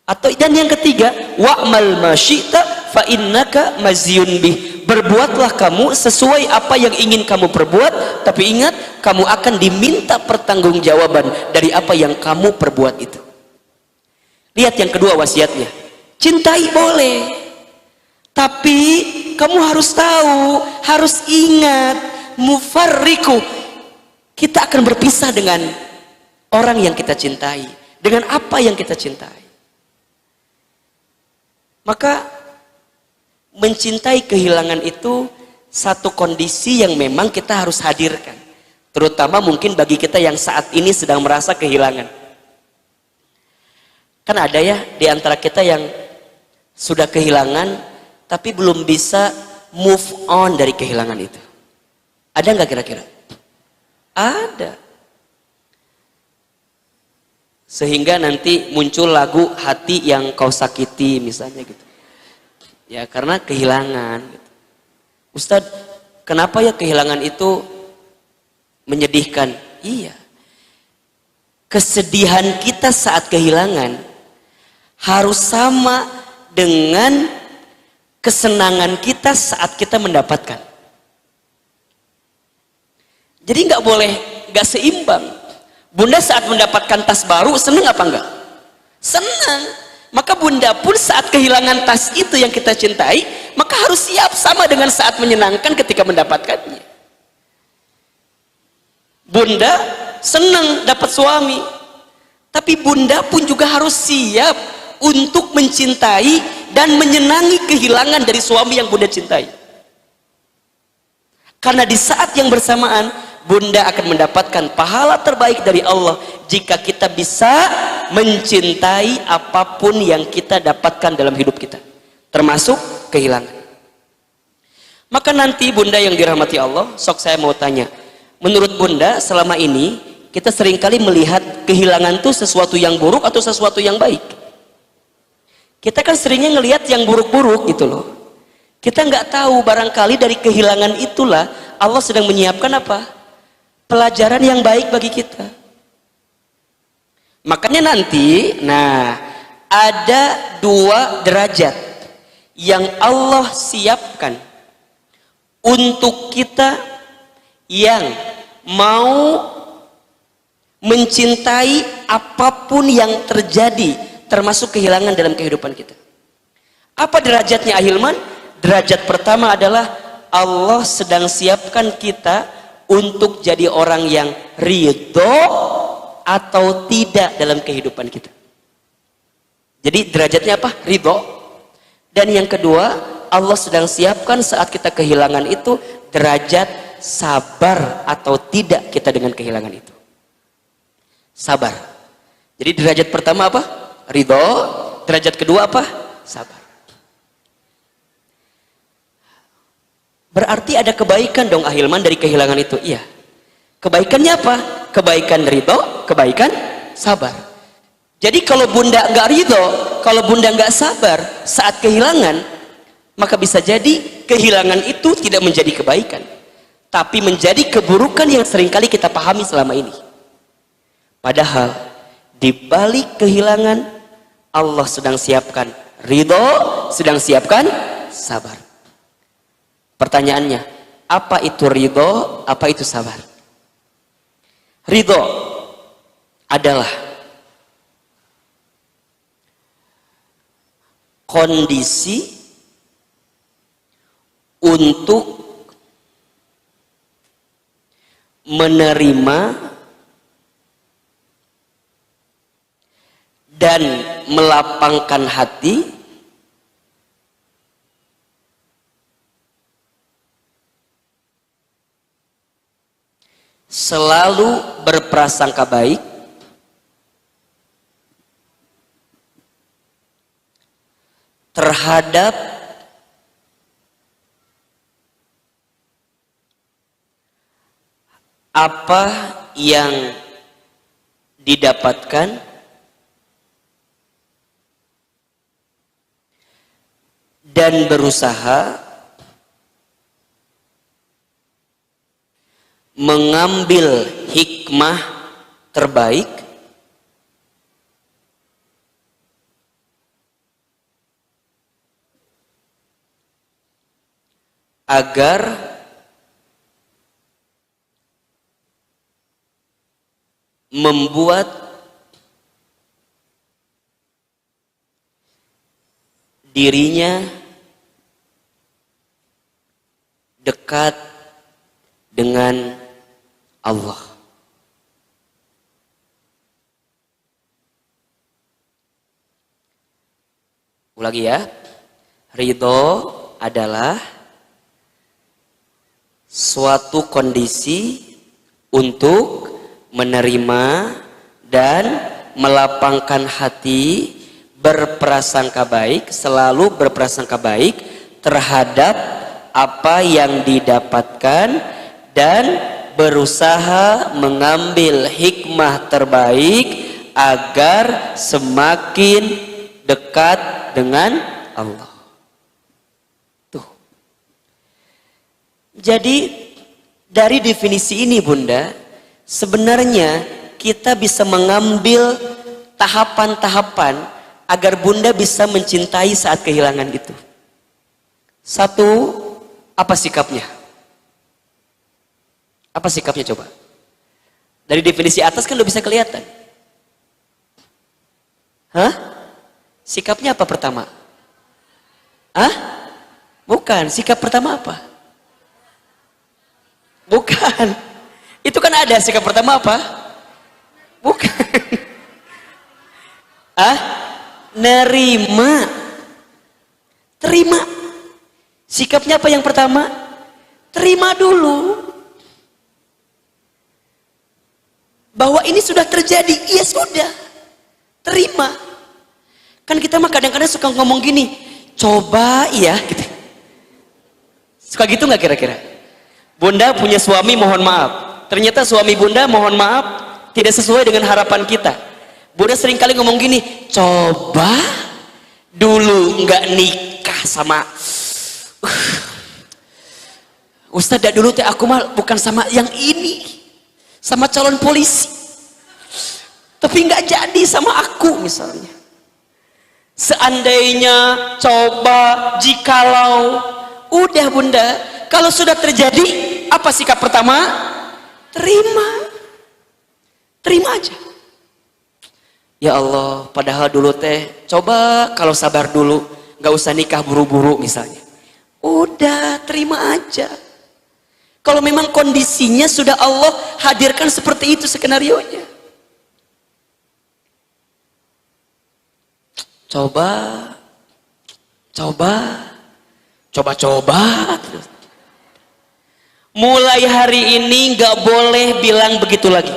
Atau dan yang ketiga, wa'mal ma syi'ta fa innaka mazyun bih. Berbuatlah kamu sesuai apa yang ingin kamu perbuat, tapi ingat kamu akan diminta pertanggungjawaban dari apa yang kamu perbuat itu. Lihat yang kedua wasiatnya. Cintai boleh, tapi kamu harus tahu, harus ingat, mufarriku, kita akan berpisah dengan orang yang kita cintai, dengan apa yang kita cintai. Maka mencintai kehilangan itu satu kondisi yang memang kita harus hadirkan, terutama mungkin bagi kita yang saat ini sedang merasa kehilangan. Kan ada ya di antara kita yang sudah kehilangan tapi belum bisa move on dari kehilangan itu. Ada nggak kira-kira? Ada. Sehingga nanti muncul lagu hati yang kau sakiti misalnya gitu. Ya karena kehilangan gitu. Ustadz, kenapa ya kehilangan itu menyedihkan? Iya. Kesedihan kita saat kehilangan harus sama dengan kesenangan kita saat kita mendapatkan. Jadi nggak boleh nggak seimbang. Bunda saat mendapatkan tas baru seneng apa enggak? Senang. Maka bunda pun saat kehilangan tas itu yang kita cintai, maka harus siap sama dengan saat menyenangkan ketika mendapatkannya. Bunda senang dapat suami, tapi bunda pun juga harus siap untuk mencintai dan menyenangi kehilangan dari suami yang bunda cintai. Karena di saat yang bersamaan bunda akan mendapatkan pahala terbaik dari Allah jika kita bisa mencintai apapun yang kita dapatkan dalam hidup kita, termasuk kehilangan. Maka nanti bunda yang dirahmati Allah, sok saya mau tanya, menurut bunda selama ini kita seringkali melihat kehilangan itu sesuatu yang buruk atau sesuatu yang baik? Kita kan seringnya ngelihat yang buruk-buruk gitu loh. Kita nggak tahu barangkali dari kehilangan itulah Allah sedang menyiapkan apa? Pelajaran yang baik bagi kita. Makanya nanti, nah, ada dua derajat yang Allah siapkan untuk kita yang mau mencintai apapun yang terjadi, termasuk kehilangan dalam kehidupan kita. Apa derajatnya Ahilman? Derajat pertama adalah Allah sedang siapkan kita untuk jadi orang yang ridho atau tidak dalam kehidupan kita. Jadi derajatnya apa? Ridho. Dan yang kedua, Allah sedang siapkan saat kita kehilangan itu derajat sabar atau tidak kita dengan kehilangan itu. Sabar. Jadi derajat pertama apa? Ridho. Derajat kedua apa? Sabar. Berarti ada kebaikan dong Ahilman dari kehilangan itu. Iya. Kebaikannya apa? Kebaikan ridho, kebaikan sabar. Jadi kalau bunda nggak ridho, kalau bunda nggak sabar saat kehilangan, maka bisa jadi kehilangan itu tidak menjadi kebaikan, tapi menjadi keburukan yang seringkali kita pahami selama ini. Padahal di balik kehilangan Allah sedang siapkan ridho, sedang siapkan sabar. Pertanyaannya, apa itu ridho, apa itu sabar? Ridho adalah kondisi untuk menerima dan melapangkan hati selalu berprasangka baik terhadap apa yang didapatkan dan berusaha mengambil hikmah terbaik agar membuat dirinya dekat dengan Allah. Ulangi ya. Ridho adalah suatu kondisi untuk menerima dan melapangkan hati, berprasangka baik, selalu berprasangka baik terhadap apa yang didapatkan dan berusaha mengambil hikmah terbaik agar semakin dekat dengan Allah. Tuh. Jadi dari definisi ini Bunda, sebenarnya kita bisa mengambil tahapan-tahapan agar Bunda bisa mencintai saat kehilangan itu. Satu, apa sikapnya? Apa sikapnya coba? Dari definisi atas kan udah bisa kelihatan. Hah? Sikapnya apa pertama? Hah? Bukan. Sikap pertama apa? Bukan. Itu kan ada sikap pertama apa? Bukan. Ah? Nerima. Terima. Sikapnya apa yang pertama? Terima dulu. Bahwa ini sudah terjadi. Iya sudah. Terima. Kan kita mah kadang-kadang suka ngomong gini, coba ya gitu. Suka gitu nggak kira-kira? Bunda punya suami mohon maaf. Ternyata suami Bunda mohon maaf tidak sesuai dengan harapan kita. Bunda sering kali ngomong gini, coba dulu nggak nikah sama Ustadz dulu teh aku mah bukan sama yang ini, sama calon polisi. Tapi nggak jadi sama aku misalnya. Seandainya, coba, jikalau, udah Bunda, kalau sudah terjadi, apa sikap pertama? Terima. Terima aja. Ya Allah, padahal dulu teh, coba kalau sabar dulu, gak usah nikah buru-buru misalnya. Udah, terima aja. Kalau memang kondisinya sudah Allah hadirkan seperti itu skenarionya. Coba. Mulai hari ini gak boleh bilang begitu lagi.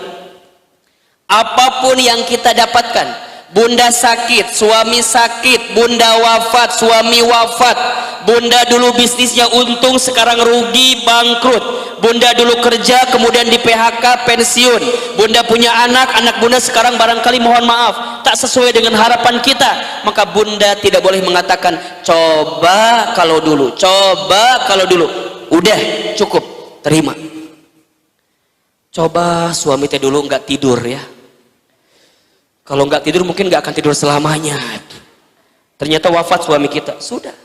Apapun yang kita dapatkan, Bunda sakit, suami sakit, Bunda wafat, suami wafat, Bunda dulu bisnisnya untung, sekarang rugi, bangkrut. Bunda dulu kerja, kemudian di PHK, pensiun. Bunda punya anak, anak Bunda sekarang barangkali mohon maaf, tak sesuai dengan harapan kita. Maka Bunda tidak boleh mengatakan, coba kalau dulu, coba kalau dulu. Udah, cukup, terima. Coba suami teh dulu nggak tidur ya. Kalau nggak tidur mungkin nggak akan tidur selamanya. Ternyata wafat suami kita, sudah.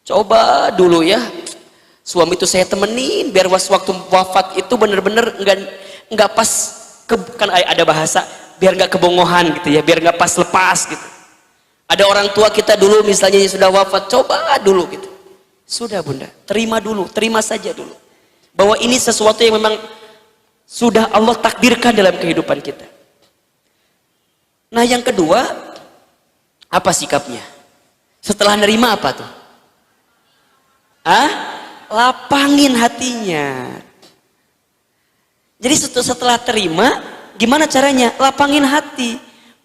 Coba dulu ya. Suami itu saya temenin biar waktu wafat itu bener-bener nggak pas kan ada bahasa biar nggak kebongohan gitu ya, biar nggak pas lepas gitu. Ada orang tua kita dulu misalnya yang sudah wafat, coba dulu gitu. Sudah Bunda, terima dulu, terima saja dulu. Bahwa ini sesuatu yang memang sudah Allah takdirkan dalam kehidupan kita. Nah yang kedua, apa sikapnya? Setelah nerima apa tuh? Lapangin hatinya. Jadi setelah terima, gimana caranya? Lapangin hati.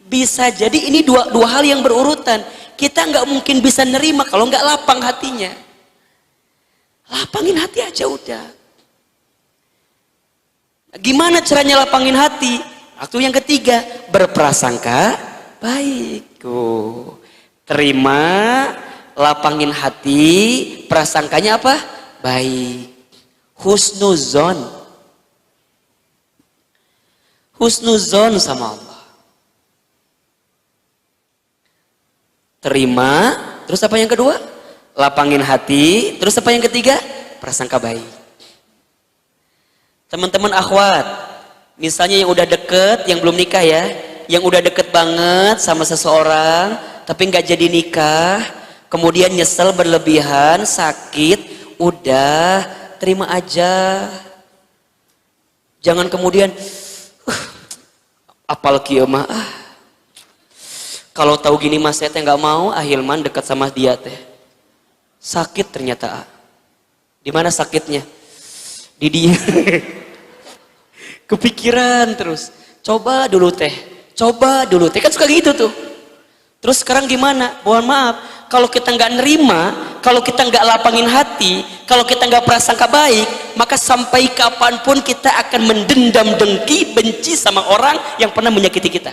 Bisa jadi ini dua hal yang berurutan. Kita nggak mungkin bisa nerima kalau nggak lapang hatinya. Lapangin hati aja udah. Gimana caranya lapangin hati? Waktu yang ketiga, berprasangka baik. Terima, lapangin hati, prasangkanya apa? Baik. Husnuzon. Husnuzon sama Allah. Terima, terus apa yang kedua? Lapangin hati, terus apa yang ketiga? Prasangka baik. Teman-teman akhwat, misalnya yang udah deket, yang belum nikah ya, yang udah deket banget sama seseorang, tapi nggak jadi nikah, kemudian nyesel berlebihan, sakit, udah terima aja. Jangan kemudian apal kieu mah kalau tahu gini mas saya teh nggak mau Hilman dekat sama dia teh. Sakit ternyata. Di mana sakitnya? Di dia. Kepikiran terus. Coba dulu teh kan suka gitu tuh. Terus sekarang gimana? Mohon maaf, kalau kita nggak nerima, kalau kita nggak lapangin hati, kalau kita nggak prasangka baik, maka sampai kapanpun kita akan mendendam dengki, benci sama orang yang pernah menyakiti kita.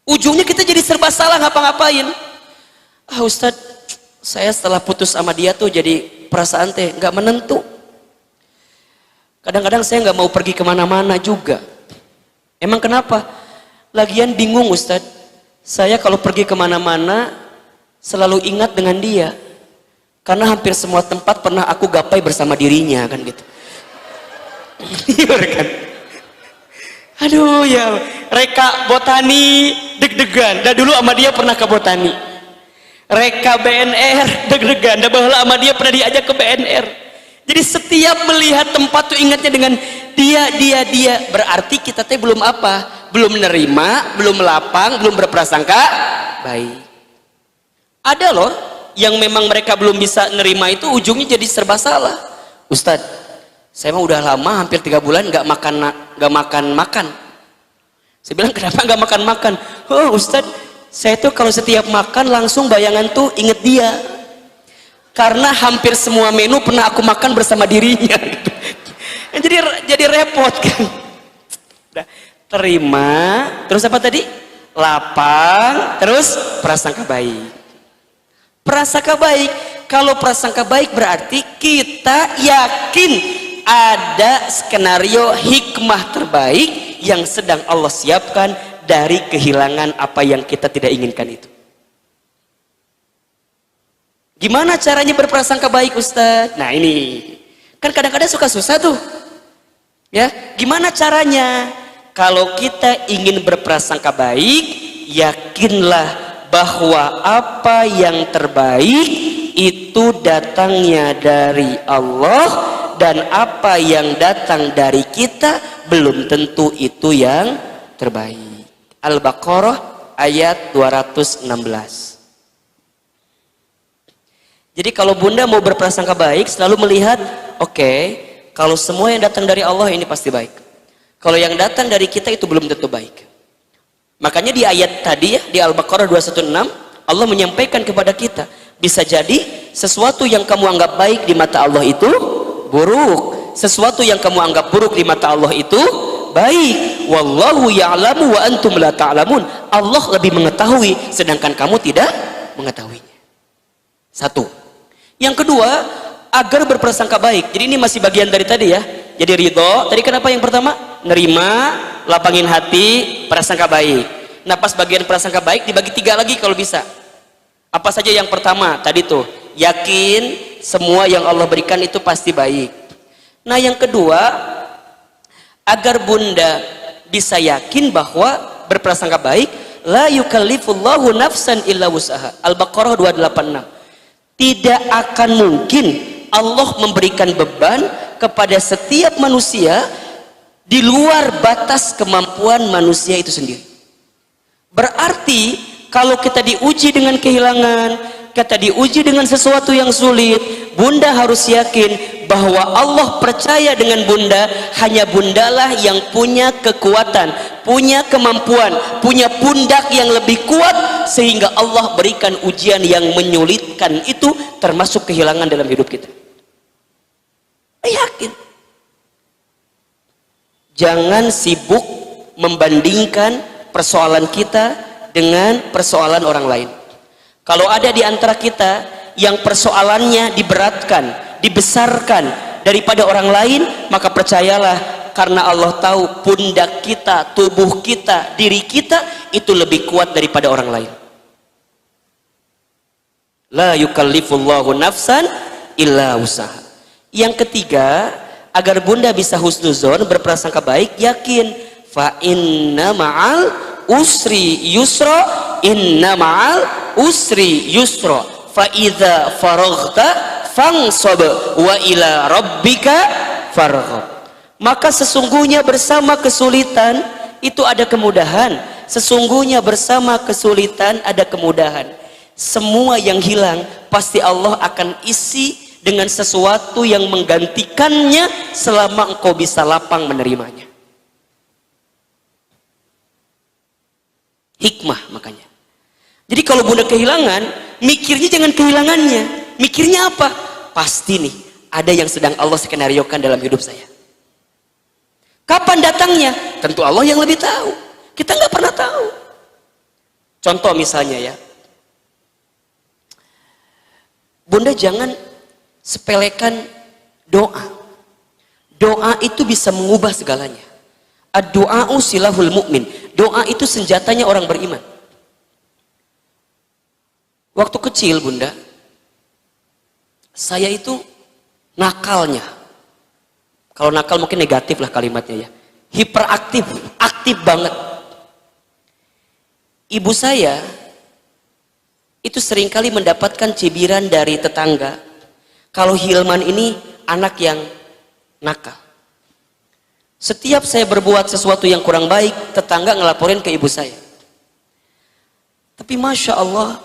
Ujungnya kita jadi serba salah ngapa-ngapain. Ustadz, saya setelah putus sama dia tuh jadi perasaan teh nggak menentu. Kadang-kadang saya nggak mau pergi kemana-mana juga. Emang kenapa? Lagian bingung Ustadz. Saya kalau pergi kemana-mana selalu ingat dengan dia. Karena hampir semua tempat pernah aku gapai bersama dirinya kan gitu. Iya kan? Aduh ya, Reka Botani deg-degan. Dah dulu sama dia pernah ke Botani. Reka BNR deg-degan. Dah baheula sama dia pernah diajak ke BNR. Jadi setiap melihat tempat tuh ingatnya dengan dia. Berarti kita teh belum apa? Belum menerima, belum lapang, belum berprasangka baik. Ada loh yang memang mereka belum bisa nerima itu ujungnya jadi serba salah. Ustadz, saya mah udah lama hampir 3 bulan nggak makan. Saya bilang kenapa nggak makan? Oh Ustadz, saya tuh kalau setiap makan langsung bayangan tuh inget dia. Karena hampir semua menu pernah aku makan bersama dirinya. Jadi repot kan. Udah. Terima, terus apa tadi? Lapang, terus prasangka baik. Prasangka baik, kalau prasangka baik berarti kita yakin ada skenario hikmah terbaik yang sedang Allah siapkan dari kehilangan apa yang kita tidak inginkan itu. Gimana caranya berprasangka baik Ustadz? Nah ini, kan kadang-kadang suka susah tuh. Ya, gimana caranya? Kalau kita ingin berprasangka baik, yakinlah bahwa apa yang terbaik itu datangnya dari Allah, dan apa yang datang dari kita belum tentu itu yang terbaik. Al-Baqarah ayat 216. Jadi kalau bunda mau berprasangka baik, selalu melihat, oke, kalau semua yang datang dari Allah ini pasti baik. Kalau yang datang dari kita itu belum tentu baik. Makanya di ayat tadi ya, di Al-Baqarah 216, Allah menyampaikan kepada kita, bisa jadi sesuatu yang kamu anggap baik di mata Allah itu buruk. Sesuatu yang kamu anggap buruk di mata Allah itu baik. Wallahu ya'lamu wa antum la ta'lamun. Allah lebih mengetahui sedangkan kamu tidak mengetahuinya. Satu. Yang kedua, agar berprasangka baik. Jadi ini masih bagian dari tadi ya. Jadi ridho. Tadi kenapa yang pertama? Nerima, lapangin hati, prasangka baik. Nah pas bagian prasangka baik dibagi 3 lagi kalau bisa. Apa saja yang pertama? Tadi tuh, yakin semua yang Allah berikan itu pasti baik. Nah yang kedua, agar bunda bisa yakin bahwa berprasangka baik, la yukallifullahu nafsan illa wus'aha. Al-Baqarah 286. Tidak akan mungkin Allah memberikan beban kepada setiap manusia di luar batas kemampuan manusia itu sendiri. Berarti kalau kita diuji dengan kehilangan, kita diuji dengan sesuatu yang sulit, bunda harus yakin bahwa Allah percaya dengan bunda. Hanya bundalah yang punya kekuatan, punya kemampuan, punya pundak yang lebih kuat, sehingga Allah berikan ujian yang menyulitkan itu, termasuk kehilangan dalam hidup kita. Yakin. Jangan sibuk membandingkan persoalan kita dengan persoalan orang lain. Kalau ada di antara kita yang persoalannya diberatkan, dibesarkan daripada orang lain, maka percayalah, karena Allah tahu pundak kita, tubuh kita, diri kita itu lebih kuat daripada orang lain. La yukallifullahu nafsan illa usaha. Yang ketiga, agar bunda bisa husnuzon, berprasangka baik, yakin fa inna ma'al usri yusra, inna ma'al usri yusra fa idza faraghta fansab wa ila rabbika farghab. Maka sesungguhnya bersama kesulitan itu ada kemudahan, sesungguhnya bersama kesulitan ada kemudahan. Semua yang hilang pasti Allah akan isi dengan sesuatu yang menggantikannya selama engkau bisa lapang menerimanya. Hikmah makanya. Jadi kalau bunda kehilangan, mikirnya jangan kehilangannya. Mikirnya apa? Pasti nih, ada yang sedang Allah skenariokan dalam hidup saya. Kapan datangnya? Tentu Allah yang lebih tahu. Kita nggak pernah tahu. Contoh misalnya ya. Bunda jangan sepelekan doa. Doa itu bisa mengubah segalanya. Ad-du'a'u silahul mu'min. Doa itu senjatanya orang beriman. Waktu kecil bunda, saya itu nakalnya. Kalau nakal mungkin negatif lah kalimatnya ya. Hiperaktif, aktif banget. Ibu saya itu seringkali mendapatkan cibiran dari tetangga. Kalau Hilman ini anak yang nakal. Setiap saya berbuat sesuatu yang kurang baik, tetangga ngelaporin ke ibu saya. Tapi Masya Allah,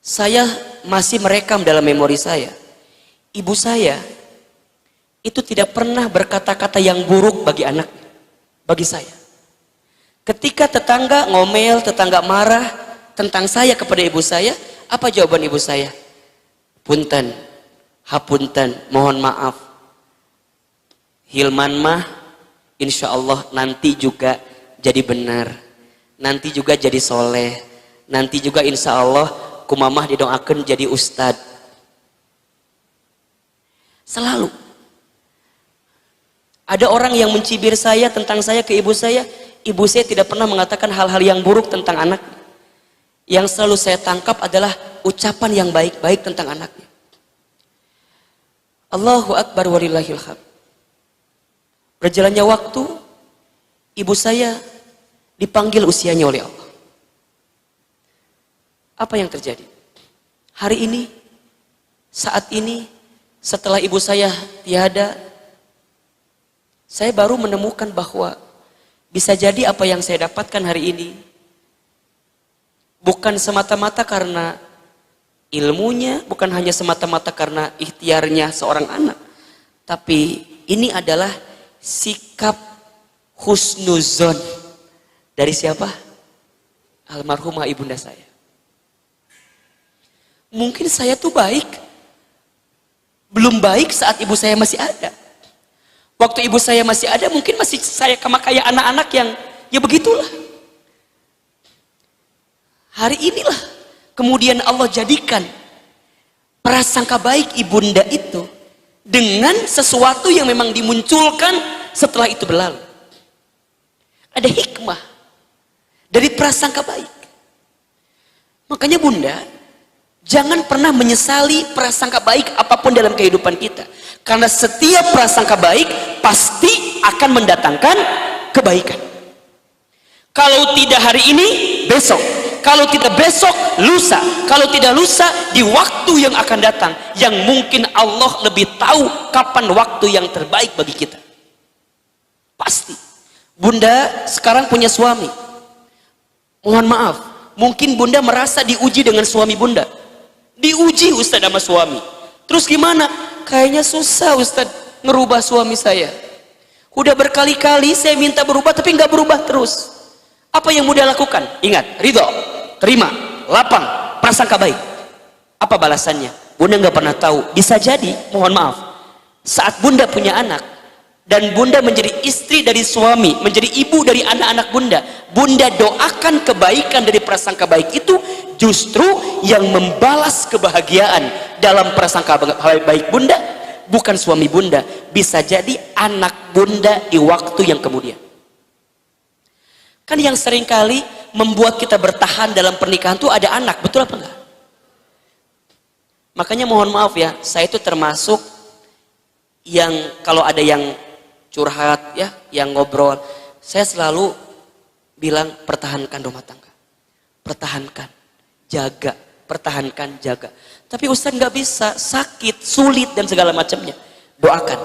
saya masih merekam dalam memori saya. Ibu saya itu tidak pernah berkata-kata yang buruk bagi anaknya, bagi saya. Ketika tetangga ngomel, tetangga marah tentang saya kepada ibu saya, apa jawaban ibu saya? Punten, hapunten, mohon maaf. Hilman mah insya Allah nanti juga jadi benar, nanti juga jadi soleh, nanti juga insya Allah kumamah didoakan jadi ustad. Selalu ada orang yang mencibir saya tentang saya ke ibu saya tidak pernah mengatakan hal-hal yang buruk tentang anak. Yang selalu saya tangkap adalah ucapan yang baik-baik tentang anaknya. Allahu Akbar walillahil hamd. Berjalannya waktu, ibu saya dipanggil usianya oleh Allah. Apa yang terjadi? Hari ini, saat ini, setelah ibu saya tiada, saya baru menemukan bahwa bisa jadi apa yang saya dapatkan hari ini bukan semata-mata karena ilmunya, bukan hanya semata-mata karena ikhtiarnya seorang anak, tapi ini adalah sikap husnuzon dari siapa? Almarhumah ibunda saya. Mungkin saya tuh baik, belum baik saat ibu saya masih ada. Waktu ibu saya masih ada, mungkin masih saya sama kayak anak-anak yang ya begitulah. Hari inilah kemudian Allah jadikan prasangka baik ibunda itu dengan sesuatu yang memang dimunculkan setelah itu berlalu. Ada hikmah dari prasangka baik. Makanya bunda, jangan pernah menyesali prasangka baik apapun dalam kehidupan kita. Karena setiap prasangka baik pasti akan mendatangkan kebaikan. Kalau tidak hari ini, besok. Kalau tidak besok, lusa. Kalau tidak lusa, di waktu yang akan datang. Yang mungkin Allah lebih tahu kapan waktu yang terbaik bagi kita. Pasti. Bunda sekarang punya suami. Mohon maaf. Mungkin bunda merasa diuji dengan suami bunda. Diuji Ustadz sama suami. Terus gimana? Kayaknya susah Ustadz ngerubah suami saya. Udah berkali-kali saya minta berubah tapi nggak berubah terus. Apa yang bunda lakukan? Ingat, ridho, terima, lapang, prasangka baik. Apa balasannya? Bunda nggak pernah tahu. Bisa jadi, mohon maaf, saat bunda punya anak dan bunda menjadi istri dari suami, menjadi ibu dari anak-anak bunda, bunda doakan kebaikan dari prasangka baik itu justru yang membalas kebahagiaan dalam prasangka baik bunda bukan suami bunda, bisa jadi anak bunda di waktu yang kemudian. Kan yang seringkali membuat kita bertahan dalam pernikahan itu ada anak, betul apa enggak? Makanya mohon maaf ya, saya itu termasuk yang kalau ada yang curhat ya, yang ngobrol, saya selalu bilang pertahankan rumah tangga. pertahankan, jaga, pertahankan, jaga. Tapi Ustaz nggak bisa, sakit, sulit dan segala macamnya. Doakan.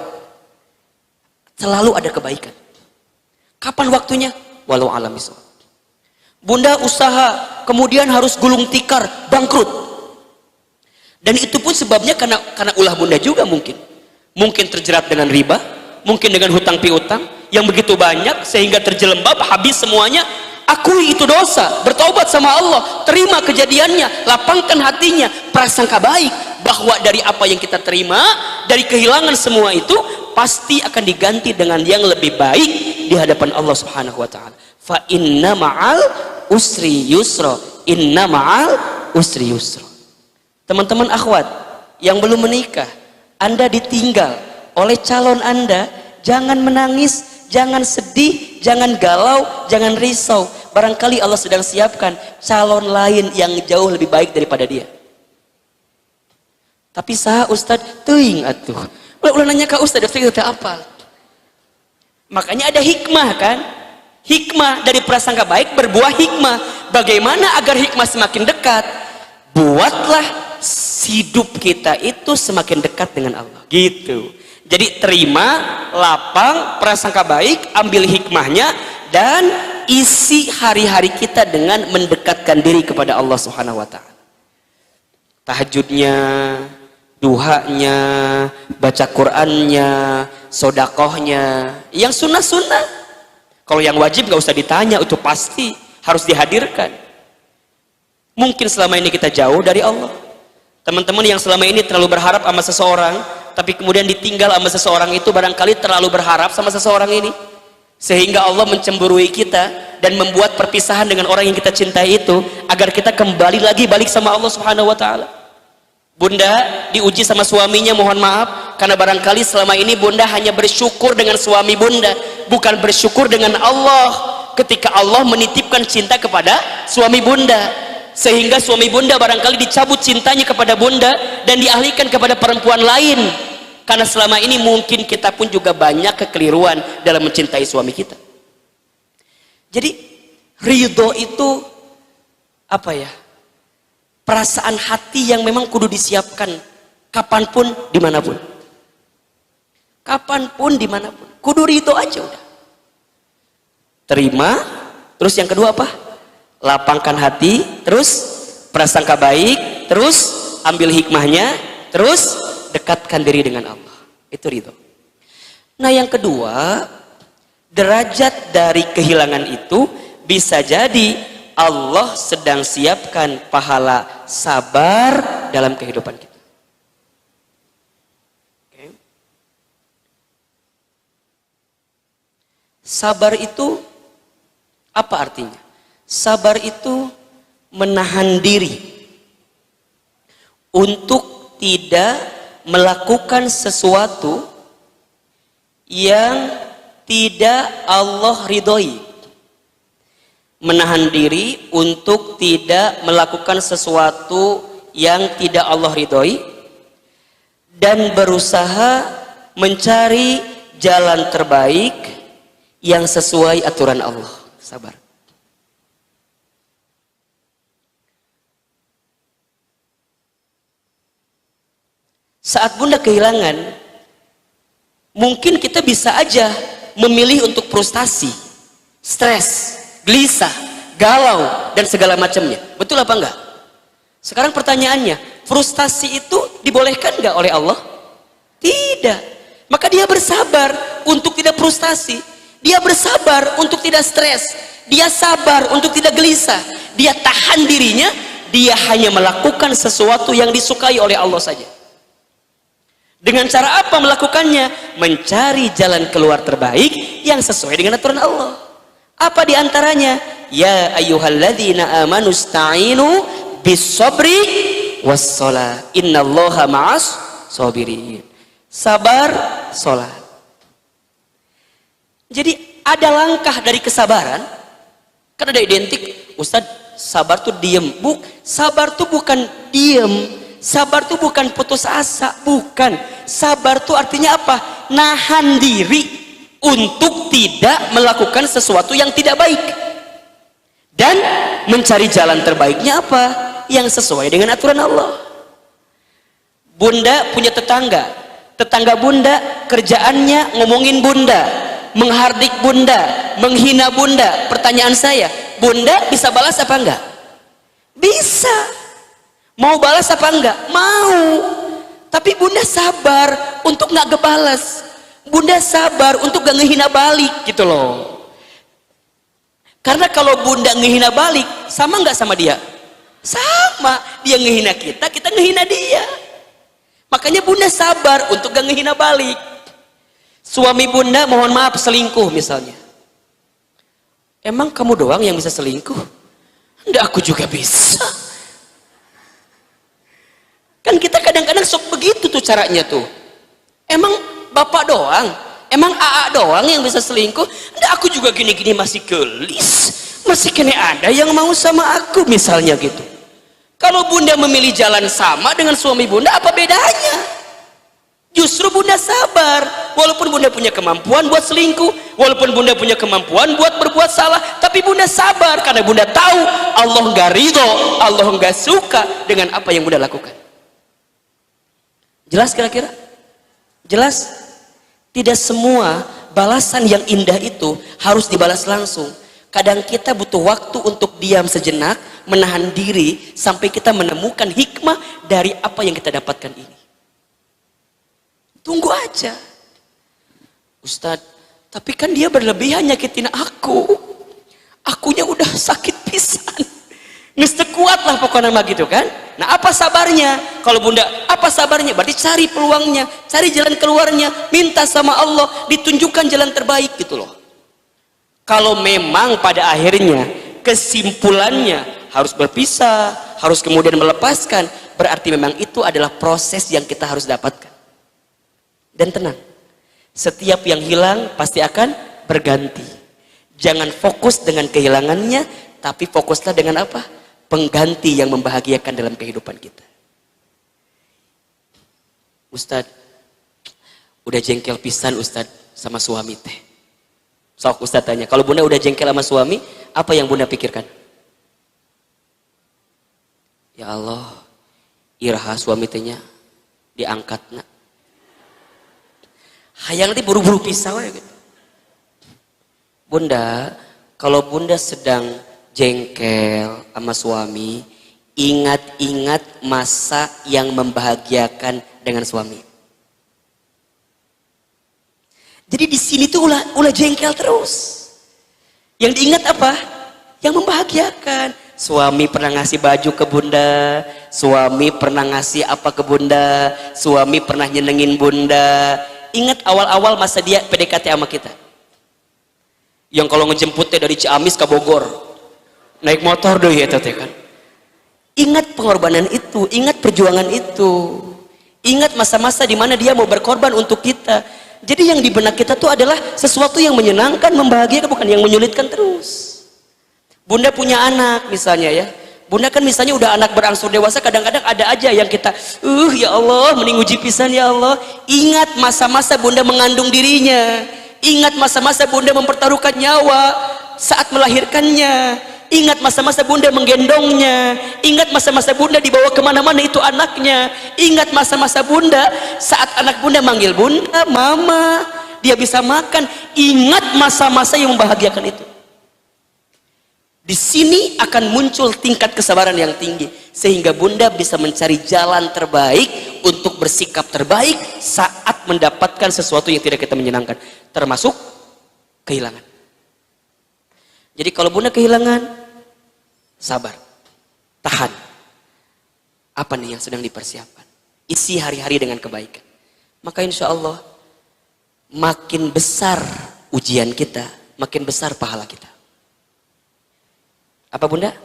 Selalu ada kebaikan. Kapan waktunya? Walau alam bisawab. Bunda usaha, kemudian harus gulung tikar, bangkrut. Dan itu pun sebabnya karena ulah bunda juga mungkin. Mungkin terjerat dengan riba, mungkin dengan hutang piutang yang begitu banyak sehingga terjelembab habis semuanya. Akui itu dosa, bertaubat sama Allah, terima kejadiannya, lapangkan hatinya, prasangka baik bahwa dari apa yang kita terima, dari kehilangan semua itu pasti akan diganti dengan yang lebih baik di hadapan Allah Subhanahu wa taala. Fa inna ma'al usri yusra, inna ma'al usri yusra. Teman-teman akhwat yang belum menikah, Anda ditinggal oleh calon Anda, jangan menangis, jangan sedih, jangan galau, jangan risau. Barangkali Allah sedang siapkan calon lain yang jauh lebih baik daripada dia. Tapi sah Ustaz teuing atuh. Ulah nanya ke Ustaz, kita teu apal. Makanya ada hikmah kan? Hikmah dari prasangka baik berbuah hikmah. Bagaimana agar hikmah semakin dekat? Buatlah hidup kita itu semakin dekat dengan Allah. Gitu. Jadi terima, lapang, prasangka baik, ambil hikmahnya dan isi hari-hari kita dengan mendekatkan diri kepada Allah Subhanahu wa taala. Tahajudnya, duhanya, baca Qur'annya, sodakohnya, yang sunnah-sunnah. Kalau yang wajib gak usah ditanya, itu pasti harus dihadirkan. Mungkin selama ini kita jauh dari Allah. Teman-teman yang selama ini terlalu berharap sama seseorang, tapi kemudian ditinggal sama seseorang itu, barangkali terlalu berharap sama seseorang ini, sehingga Allah mencemburui kita dan membuat perpisahan dengan orang yang kita cintai itu, agar kita kembali lagi balik sama Allah Subhanahu wa taala. Bunda diuji sama suaminya, mohon maaf, karena barangkali selama ini bunda hanya bersyukur dengan suami bunda, bukan bersyukur dengan Allah ketika Allah menitipkan cinta kepada suami bunda, sehingga suami bunda barangkali dicabut cintanya kepada bunda dan dialihkan kepada perempuan lain. Karena selama ini mungkin kita pun juga banyak kekeliruan dalam mencintai suami kita. Jadi ridho itu apa ya? Perasaan hati yang memang kudu disiapkan kapanpun, dimanapun. Kapanpun, dimanapun. Kudu ridho aja udah. Terima, terus yang kedua apa? Lapangkan hati, terus prasangka baik, terus ambil hikmahnya, terus dekatkan diri dengan Allah. Itu ridho. Nah yang kedua, derajat dari kehilangan itu bisa jadi Allah sedang siapkan pahala sabar dalam kehidupan kita. Okay. Sabar itu apa artinya? Sabar itu menahan diri untuk tidak melakukan sesuatu yang tidak Allah ridhoi. Menahan diri untuk tidak melakukan sesuatu yang tidak Allah ridhoi dan berusaha mencari jalan terbaik yang sesuai aturan Allah. Sabar. Saat bunda kehilangan, mungkin kita bisa aja memilih untuk frustasi, stres, gelisah, galau, dan segala macamnya. Betul apa enggak? Sekarang pertanyaannya, frustasi itu dibolehkan enggak oleh Allah? Tidak. Maka dia bersabar untuk tidak frustasi. Dia bersabar untuk tidak stres. Dia sabar untuk tidak gelisah. Dia tahan dirinya. Dia hanya melakukan sesuatu yang disukai oleh Allah saja. Dengan cara apa melakukannya? Mencari jalan keluar terbaik yang sesuai dengan aturan Allah. Apa diantaranya? Ya ayyuhalladzina amanu sta'inu bis-sabri was-shalah. Innallaha ma'as sabirin. Sabar, sholat. Jadi ada langkah dari kesabaran. Kan ada identik, Ustadz, sabar tuh diem. Sabar tuh bukan diem. Sabar tuh bukan putus asa, bukan. Sabar tuh artinya apa? Nahan diri untuk tidak melakukan sesuatu yang tidak baik dan mencari jalan terbaiknya apa? Yang sesuai dengan aturan Allah. Bunda punya tetangga, tetangga bunda kerjaannya ngomongin bunda, menghardik bunda, menghina bunda. Pertanyaan saya, bunda bisa balas apa enggak? Bisa. Mau balas apa enggak? Mau. Tapi bunda sabar untuk nggak ngebalas. Bunda sabar untuk gak ngehina balik gitu loh. Karena kalau bunda ngehina balik, sama nggak sama dia? Sama. Dia ngehina kita, kita ngehina dia. Makanya bunda sabar untuk gak ngehina balik. Suami bunda mohon maaf selingkuh misalnya. Emang kamu doang yang bisa selingkuh? Enggak, aku juga bisa. Kan kita kadang-kadang sok begitu tuh caranya tuh. Emang bapak doang? Emang AA doang yang bisa selingkuh? Enggak, aku juga gini-gini masih gelis. Masih kena ada yang mau sama aku misalnya gitu. Kalau bunda memilih jalan sama dengan suami bunda, apa bedanya? Justru bunda sabar. Walaupun bunda punya kemampuan buat selingkuh, walaupun bunda punya kemampuan buat berbuat salah, tapi bunda sabar karena bunda tahu Allah nggak ridho, Allah nggak suka dengan apa yang bunda lakukan. Jelas kira-kira? Jelas? Tidak semua balasan yang indah itu harus dibalas langsung. Kadang kita butuh waktu untuk diam sejenak, menahan diri sampai kita menemukan hikmah dari apa yang kita dapatkan ini. Tunggu aja. Ustadz, tapi kan dia berlebihan nyakitin aku. Akunya udah sakit pisan. Ngestek kuat lah pokoknya mah gitu kan. Nah apa sabarnya? Kalau bunda apa sabarnya? Berarti cari peluangnya, cari jalan keluarnya, minta sama Allah ditunjukkan jalan terbaik gitu loh. Kalau memang pada akhirnya kesimpulannya harus berpisah, harus kemudian melepaskan, berarti memang itu adalah proses yang kita harus dapatkan. Dan tenang, setiap yang hilang pasti akan berganti. Jangan fokus dengan kehilangannya, tapi fokuslah dengan apa? Pengganti yang membahagiakan dalam kehidupan kita. Ustadz, udah jengkel pisan Ustadz sama suami teh. Sok Ustadz tanya, kalau bunda udah jengkel sama suami, apa yang bunda pikirkan? Ya Allah, iraha suami tehnya diangkat nak. Hayang nanti buru-buru pisah ya gitu. Bunda, kalau bunda sedang jengkel sama suami, ingat-ingat masa yang membahagiakan dengan suami. Jadi di sini tuh ulah jengkel terus. Yang diingat apa? Yang membahagiakan. Suami pernah ngasih baju ke bunda, suami pernah ngasih apa ke bunda, suami pernah nyenengin bunda. Ingat awal-awal masa dia PDKT sama kita. Yang kalau ngejemput teh dari Ciamis ke Bogor, naik motor deh ya teh kan. Ingat pengorbanan itu, ingat perjuangan itu, ingat masa-masa di mana dia mau berkorban untuk kita. Jadi yang di benak kita tuh adalah sesuatu yang menyenangkan, membahagiakan, bukan yang menyulitkan terus. Bunda punya anak misalnya ya, bunda kan misalnya udah anak berangsur dewasa, kadang-kadang ada aja yang kita ya Allah mending uji pisan ya Allah. Ingat masa-masa bunda mengandung dirinya, ingat masa-masa bunda mempertaruhkan nyawa saat melahirkannya, ingat masa-masa bunda menggendongnya, ingat masa-masa bunda dibawa kemana-mana itu anaknya, ingat masa-masa bunda saat anak bunda manggil bunda, mama, dia bisa makan. Ingat masa-masa yang membahagiakan itu. Di sini akan muncul tingkat kesabaran yang tinggi, sehingga bunda bisa mencari jalan terbaik untuk bersikap terbaik saat mendapatkan sesuatu yang tidak kita menyenangkan, termasuk kehilangan. Jadi kalau bunda kehilangan, sabar, tahan. Apa nih yang sedang dipersiapkan? Isi hari-hari dengan kebaikan. Maka insya Allah makin besar ujian kita, makin besar pahala kita. Apa bunda?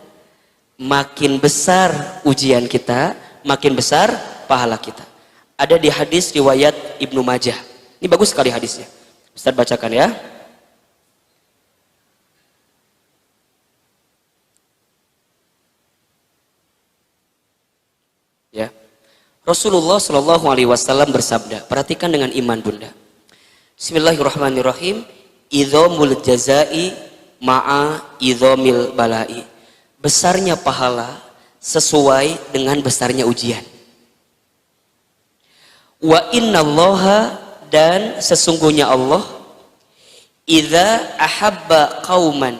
Makin besar ujian kita, makin besar pahala kita. Ada di hadis riwayat Ibnu Majah. Ini bagus sekali hadisnya. Ustaz bacakan ya. Ya. Rasulullah Shallallahu Alaihi Wasallam bersabda, perhatikan dengan iman bunda. Bismillahirrahmanirrahim. Idzamul jazai ma'a idzamil balai. besarnya pahala sesuai dengan besarnya ujian. Wa innallaha, dan sesungguhnya Allah, idza ahabba qauman,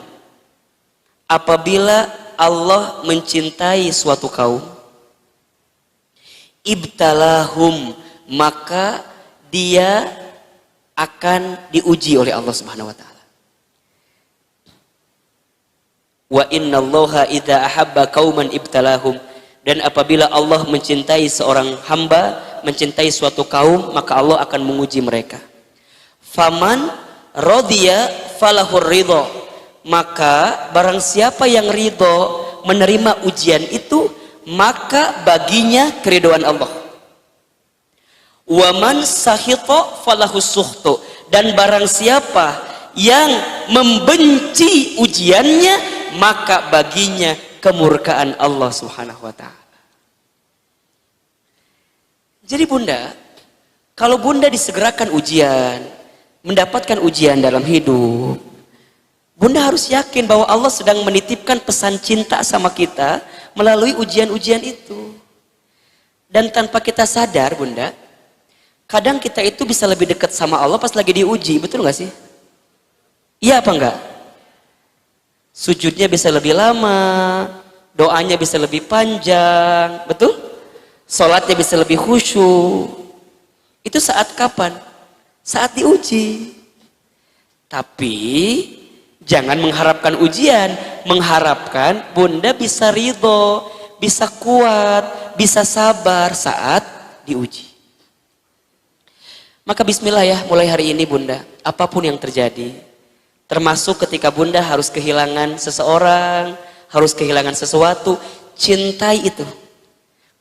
apabila Allah mencintai suatu kaum, ibtalahum, maka dia akan diuji oleh Allah Subhanahu wa taala. Wa innallaha idza ahabba qauman ibtalahum, dan apabila Allah mencintai seorang hamba, mencintai suatu kaum, maka Allah akan menguji mereka. Faman radiya falahur ridha, maka barang siapa yang ridho menerima ujian itu, maka baginya keridhaan Allah. Waman sahita falahus sukhtu, dan barang siapa yang membenci ujiannya, maka baginya kemurkaan Allah Subhanahu wa taala. Jadi bunda, kalau bunda disegerakan ujian, mendapatkan ujian dalam hidup, bunda harus yakin bahwa Allah sedang menitipkan pesan cinta sama kita melalui ujian-ujian itu. Dan tanpa kita sadar bunda, kadang kita itu bisa lebih dekat sama Allah pas lagi diuji, betul gak sih? Iya apa enggak? Sujudnya bisa lebih lama, doanya bisa lebih panjang, betul? Sholatnya bisa lebih khusyuk. Itu saat kapan? Saat diuji. Tapi jangan mengharapkan ujian, mengharapkan bunda bisa ridho, bisa kuat, bisa sabar saat diuji. Maka bismillah ya, mulai hari ini bunda, apapun yang terjadi, termasuk ketika bunda harus kehilangan seseorang, harus kehilangan sesuatu, cintai itu.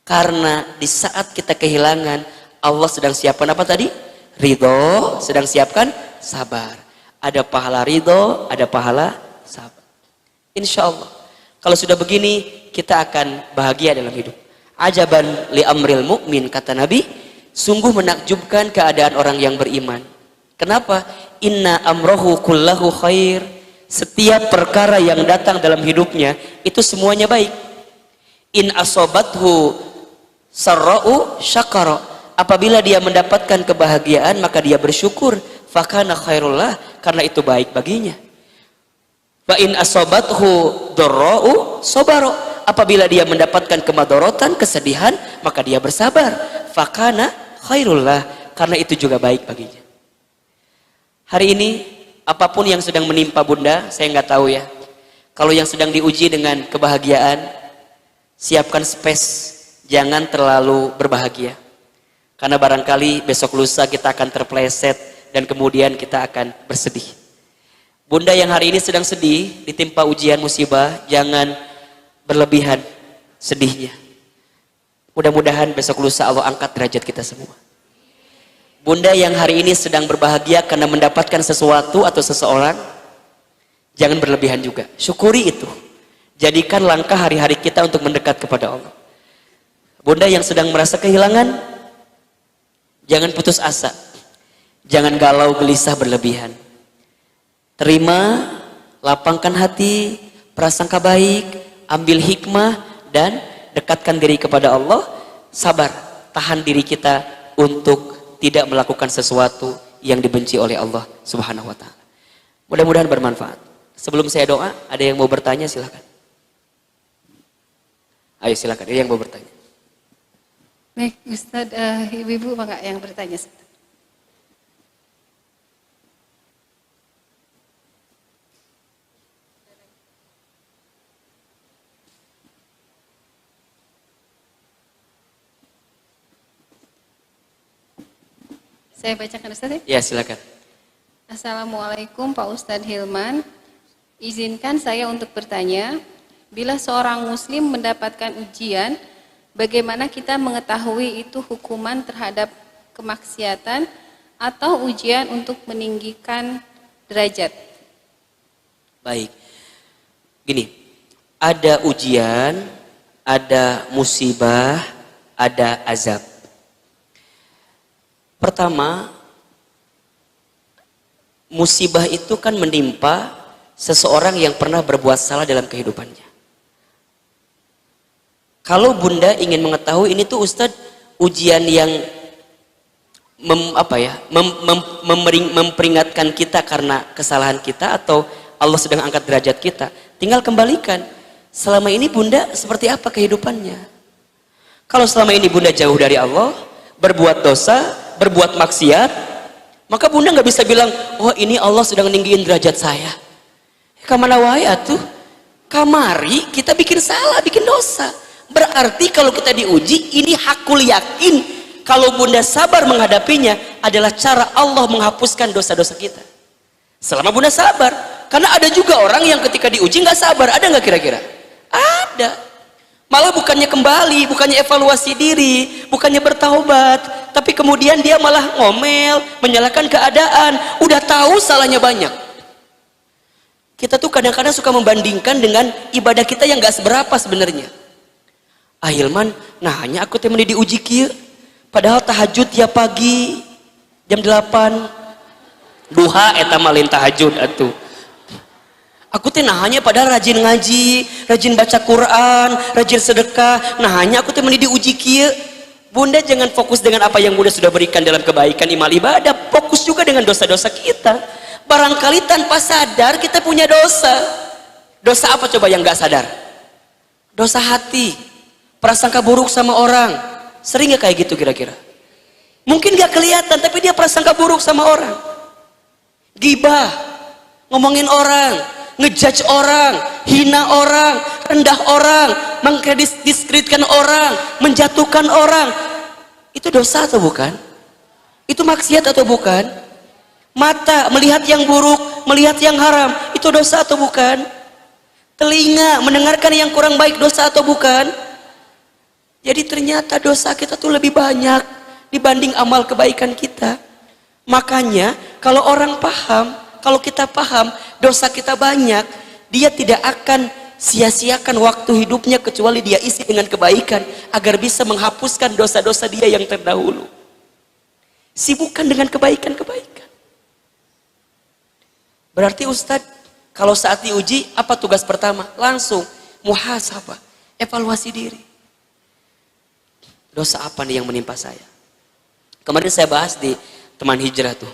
Karena di saat kita kehilangan, Allah sedang siapkan apa tadi? Ridho, sedang siapkan sabar. Ada pahala ridho, ada pahala sabar. Insya Allah, kalau sudah begini, kita akan bahagia dalam hidup. Ajaban li amril mu'min, kata Nabi, sungguh menakjubkan keadaan orang yang beriman. Kenapa? Inna amrohu kullahu khair. Setiap perkara yang datang dalam hidupnya itu semuanya baik. In asobathu sarra'u syakara. Apabila dia mendapatkan kebahagiaan, maka dia bersyukur. Fakana khairullah, karena itu baik baginya. Wa in asobathu dorra'u sobaro. Apabila dia mendapatkan kemadorotan, kesedihan, maka dia bersabar. Fakana khairullah, karena itu juga baik baginya. Hari ini apapun yang sedang menimpa bunda, saya nggak tahu ya. Kalau yang sedang diuji dengan kebahagiaan, siapkan space, jangan terlalu berbahagia. Karena barangkali besok lusa kita akan terpleset dan kemudian kita akan bersedih. Bunda yang hari ini sedang sedih, ditimpa ujian musibah, jangan berlebihan sedihnya. Mudah-mudahan besok lusa Allah angkat derajat kita semua. Bunda yang hari ini sedang berbahagia karena mendapatkan sesuatu atau seseorang, jangan berlebihan juga. Syukuri itu. Jadikan langkah hari-hari kita untuk mendekat kepada Allah. Bunda yang sedang merasa kehilangan, jangan putus asa. Jangan galau gelisah berlebihan. Terima, lapangkan hati, prasangka baik, ambil hikmah, dan dekatkan diri kepada Allah. Sabar, tahan diri kita untuk tidak melakukan sesuatu yang dibenci oleh Allah Subhanahu wa taala. Mudah-mudahan bermanfaat. Sebelum saya doa, ada yang mau bertanya silakan. Ayo silakan, ada yang mau bertanya. Baik, Ustaz, ibu-ibu enggak yang bertanya? Saya bacakan Ustaz ya? Ya silakan. Assalamualaikum Pak Ustadz Hilman. Izinkan saya untuk bertanya, bila seorang muslim mendapatkan ujian, bagaimana kita mengetahui itu hukuman terhadap kemaksiatan atau ujian untuk meninggikan derajat? Baik. Gini, ada ujian, ada musibah, ada azab. Pertama, musibah itu kan menimpa seseorang yang pernah berbuat salah dalam kehidupannya. Kalau bunda ingin mengetahui ini tuh Ustadz ujian yang memperingatkan kita karena kesalahan kita atau Allah sedang angkat derajat kita, tinggal kembalikan selama ini bunda seperti apa kehidupannya. Kalau selama ini bunda jauh dari Allah, berbuat dosa, berbuat maksiat, maka bunda nggak bisa bilang, oh ini Allah sedang ninggiin derajat saya. Kamana wae atuh, kamari kita bikin salah, bikin dosa. Berarti kalau kita diuji, ini hakul yakin kalau bunda sabar menghadapinya adalah cara Allah menghapuskan dosa-dosa kita. Selama bunda sabar, karena ada juga orang yang ketika diuji nggak sabar, ada nggak kira-kira? Ada. Malah bukannya kembali, bukannya evaluasi diri, bukannya bertaubat, tapi kemudian dia malah ngomel, menyalahkan keadaan, udah tahu salahnya banyak. Kita tuh kadang-kadang suka membandingkan dengan ibadah kita yang nggak seberapa sebenarnya. Hilman, nah hanya aku temen diuji kieu. Padahal tahajud ya pagi jam 8 duha eta malin tahajud atuh. Aku teh nahanya padahal rajin ngaji, rajin baca Quran, rajin sedekah. Nahanya aku teh diuji kieu. Bunda jangan fokus dengan apa yang bunda sudah berikan dalam kebaikan imal ibadah, fokus juga dengan dosa-dosa kita. Barangkali tanpa sadar kita punya dosa. Dosa apa coba yang nggak sadar? Dosa hati. Prasangka buruk sama orang. Sering gak kayak gitu kira-kira? Mungkin gak kelihatan, tapi dia prasangka buruk sama orang. Gibah, ngomongin orang, ngejudge orang, hina orang, rendah orang, mengdiskreditkan orang, menjatuhkan orang. Itu dosa atau bukan? Itu maksiat atau bukan? Mata melihat yang buruk, melihat yang haram, itu dosa atau bukan? Telinga mendengarkan yang kurang baik, dosa atau bukan? Jadi ternyata dosa kita tuh lebih banyak dibanding amal kebaikan kita. Makanya kalau orang paham, kalau kita paham dosa kita banyak, dia tidak akan sia-siakan waktu hidupnya kecuali dia isi dengan kebaikan agar bisa menghapuskan dosa-dosa dia yang terdahulu. Sibukkan dengan kebaikan-kebaikan. Berarti Ustadz, kalau saat diuji apa tugas pertama? Langsung muhasabah, evaluasi diri. Dosa apa nih yang menimpa saya? Kemarin saya bahas di teman hijrah tuh.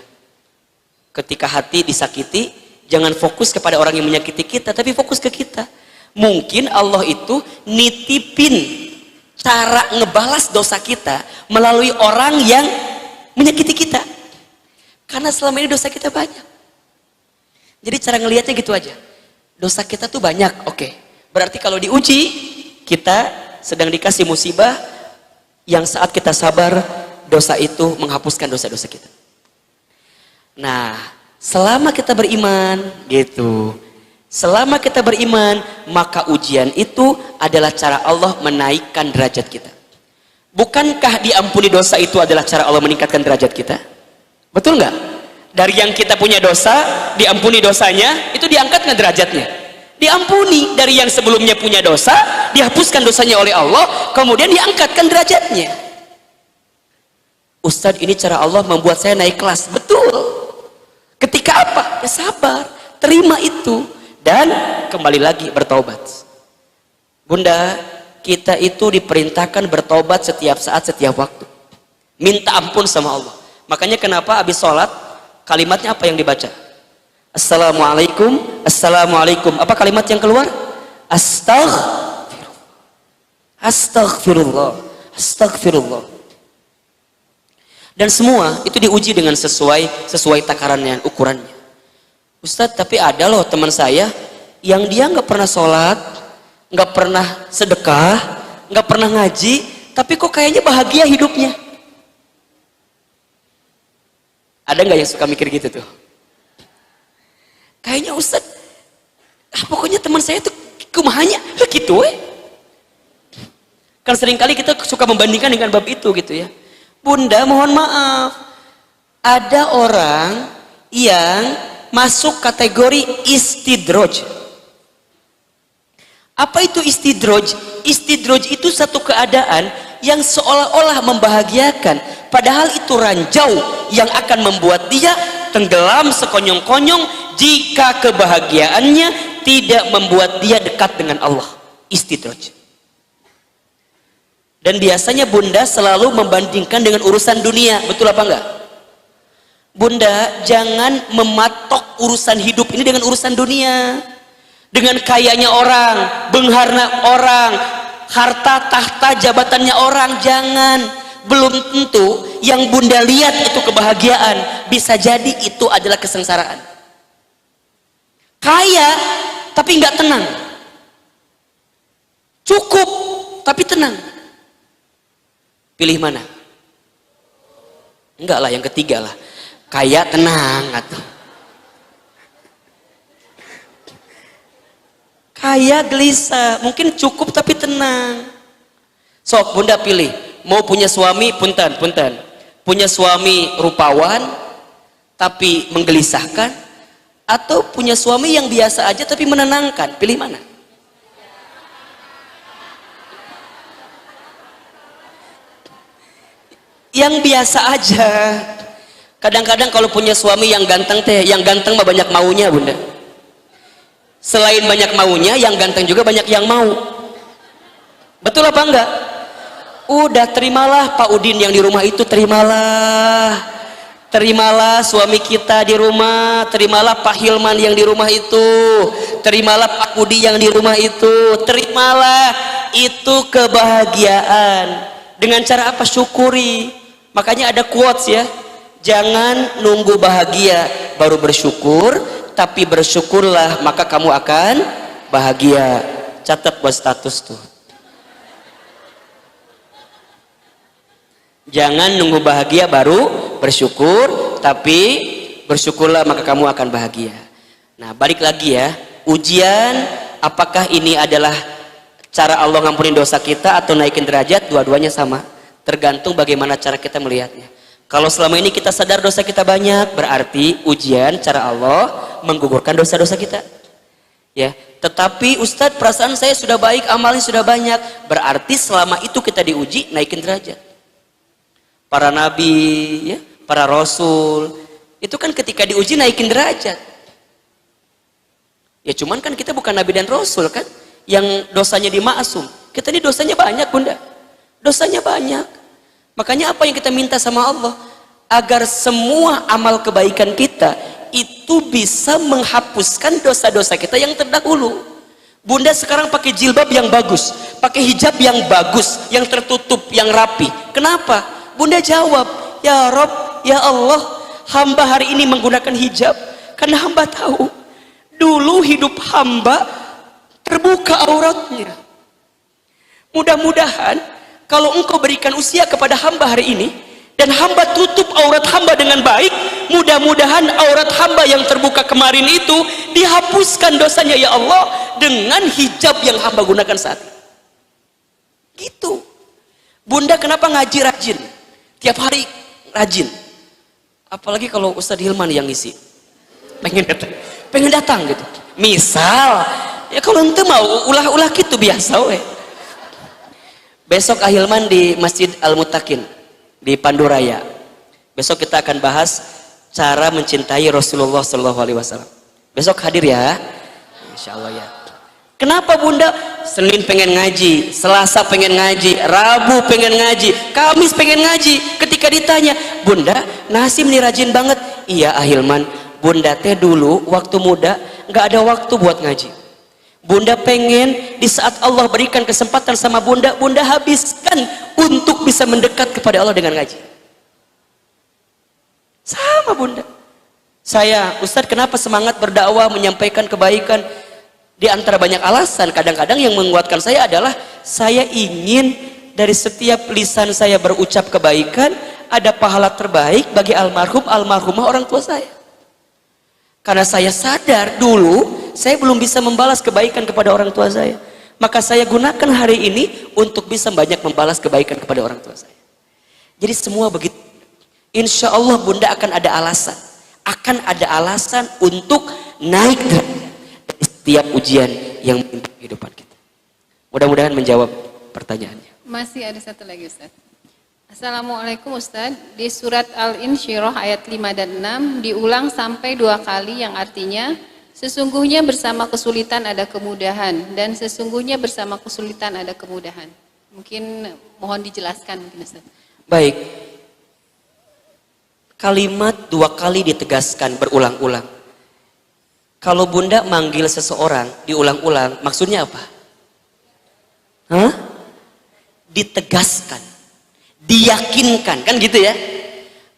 Ketika hati disakiti, jangan fokus kepada orang yang menyakiti kita, tapi fokus ke kita. Mungkin Allah itu nitipin cara ngebalas dosa kita melalui orang yang menyakiti kita. Karena selama ini dosa kita banyak. Jadi cara ngelihatnya gitu aja. Dosa kita tuh banyak, oke. Berarti kalau diuji, kita sedang dikasih musibah yang saat kita sabar, dosa itu menghapuskan dosa-dosa kita. Nah, selama kita beriman, gitu. Selama kita beriman, maka ujian itu adalah cara Allah menaikkan derajat kita. Bukankah diampuni dosa itu adalah cara Allah meningkatkan derajat kita? Betul nggak? Dari yang kita punya dosa, diampuni dosanya, itu diangkat nggak derajatnya? Diampuni. Dari yang sebelumnya punya dosa, dihapuskan dosanya oleh Allah, kemudian diangkatkan derajatnya. Ustadz, ini cara Allah membuat saya naik kelas. Betul. Ketika apa? Ya sabar, terima itu, dan kembali lagi bertobat. Bunda, kita itu diperintahkan bertobat setiap saat, setiap waktu. Minta ampun sama Allah. Makanya kenapa habis sholat, kalimatnya apa yang dibaca? Assalamualaikum, assalamualaikum. Apa kalimat yang keluar? Astaghfirullah, astaghfirullah, astaghfirullah. Dan semua itu diuji dengan sesuai takarannya, ukurannya. Ustadz, tapi ada loh teman saya yang dia nggak pernah sholat, nggak pernah sedekah, nggak pernah ngaji, tapi kok kayaknya bahagia hidupnya. Ada nggak yang suka mikir gitu tuh? Kayaknya Ustadz, pokoknya teman saya tuh kumahanya gitu Kan seringkali kita suka membandingkan dengan bab itu gitu ya. Bunda, mohon maaf, ada orang yang masuk kategori istidroj. Apa itu istidroj? Istidroj itu satu keadaan yang seolah-olah membahagiakan, padahal itu ranjau yang akan membuat dia tenggelam sekonyong-konyong jika kebahagiaannya tidak membuat dia dekat dengan Allah. Istidroj. Dan biasanya bunda selalu membandingkan dengan urusan dunia, betul apa enggak? Bunda jangan mematok urusan hidup ini dengan urusan dunia, dengan kayanya orang, bengharna orang, harta tahta jabatannya orang. Jangan. Belum tentu yang bunda lihat itu kebahagiaan, bisa jadi itu adalah kesengsaraan. Kaya tapi nggak tenang, cukup tapi tenang. Pilih mana? Enggak lah, yang ketiga lah. Kaya tenang atau kaya gelisah, mungkin cukup tapi tenang. Sok bunda pilih, mau punya suami punten, punya suami rupawan tapi menggelisahkan, atau punya suami yang biasa aja tapi menenangkan. Pilih mana? Yang biasa aja. Kadang-kadang kalau punya suami yang ganteng teh, yang ganteng mah banyak maunya bunda. Selain banyak maunya, yang ganteng juga banyak yang mau. Betul apa enggak? Udah terimalah Pak Udin yang di rumah itu, terimalah. Terimalah suami kita di rumah, terimalah Pak Hilman yang di rumah itu, terimalah Pak Budi yang di rumah itu, terimalah. Itu kebahagiaan. Dengan cara apa? Syukuri. Makanya ada quotes ya, jangan nunggu bahagia baru bersyukur, tapi bersyukurlah maka kamu akan bahagia. Catat buat status tuh. Jangan nunggu bahagia baru bersyukur, tapi bersyukurlah maka kamu akan bahagia. Nah, balik lagi ya, ujian apakah ini adalah cara Allah ngampunin dosa kita atau naikin derajat? Dua-duanya sama, tergantung bagaimana cara kita melihatnya. Kalau selama ini kita sadar dosa kita banyak, berarti ujian cara Allah menggugurkan dosa-dosa kita. Ya, tetapi Ustadz perasaan saya sudah baik, amalnya sudah banyak, berarti selama itu kita diuji, naikin derajat. Para nabi, ya, para rasul, itu kan ketika diuji naikin derajat. Ya cuman kan kita bukan nabi dan rasul kan, yang dosanya dimaksum. Kita ini dosanya banyak bunda, dosanya banyak. Makanya apa yang kita minta sama Allah? Agar semua amal kebaikan kita itu bisa menghapuskan dosa-dosa kita yang terdahulu. Bunda sekarang pakai jilbab yang bagus, pakai hijab yang bagus, yang tertutup, yang rapi. Kenapa? Bunda jawab, ya Rob, ya Allah, hamba hari ini menggunakan hijab karena hamba tahu dulu hidup hamba terbuka auratnya. Mudah-mudahan kalau engkau berikan usia kepada hamba hari ini dan hamba tutup aurat hamba dengan baik, mudah-mudahan aurat hamba yang terbuka kemarin itu dihapuskan dosanya ya Allah dengan hijab yang hamba gunakan saat ini. Gitu. Bunda kenapa ngaji rajin? Tiap hari rajin. Apalagi kalau Ustadz Hilman yang ngisi. Pengen datang gitu. Misal, ya kalau ente mau ulah-ulah gitu biasa we. Besok Ahilman di Masjid Al-Mutakin di Panduraya. Besok kita akan bahas cara mencintai Rasulullah SAW. Besok hadir ya. Insya Allah ya. Kenapa bunda? Senin pengen ngaji, Selasa pengen ngaji, Rabu pengen ngaji, Kamis pengen ngaji. Ketika ditanya, bunda Nasim nih rajin banget. Iya Ahilman, bunda teh dulu waktu muda nggak ada waktu buat ngaji. Bunda pengen di saat Allah berikan kesempatan sama bunda, bunda habiskan untuk bisa mendekat kepada Allah dengan ngaji. Sama bunda. Saya, Ustadz kenapa semangat berdakwah menyampaikan kebaikan? Di antara banyak alasan, kadang-kadang yang menguatkan saya adalah saya ingin dari setiap lisan saya berucap kebaikan ada pahala terbaik bagi almarhum almarhumah orang tua saya. Karena saya sadar dulu saya belum bisa membalas kebaikan kepada orang tua saya, maka saya gunakan hari ini untuk bisa banyak membalas kebaikan kepada orang tua saya. Jadi semua begitu. Insya Allah bunda akan ada alasan untuk naik derajat setiap ujian yang menimpa kehidupan kita. Mudah-mudahan menjawab pertanyaannya. Masih ada satu lagi Ustaz. Assalamualaikum Ustaz. Di surat Al-Insyirah ayat 5 dan 6 diulang sampai 2 kali yang artinya sesungguhnya bersama kesulitan ada kemudahan dan sesungguhnya bersama kesulitan ada kemudahan. Mungkin mohon dijelaskan mungkin Ustaz. Baik. Kalimat 2 kali ditegaskan berulang-ulang. Kalau Bunda manggil seseorang diulang-ulang, maksudnya apa? Hah? Ditegaskan, diyakinkan, kan gitu ya?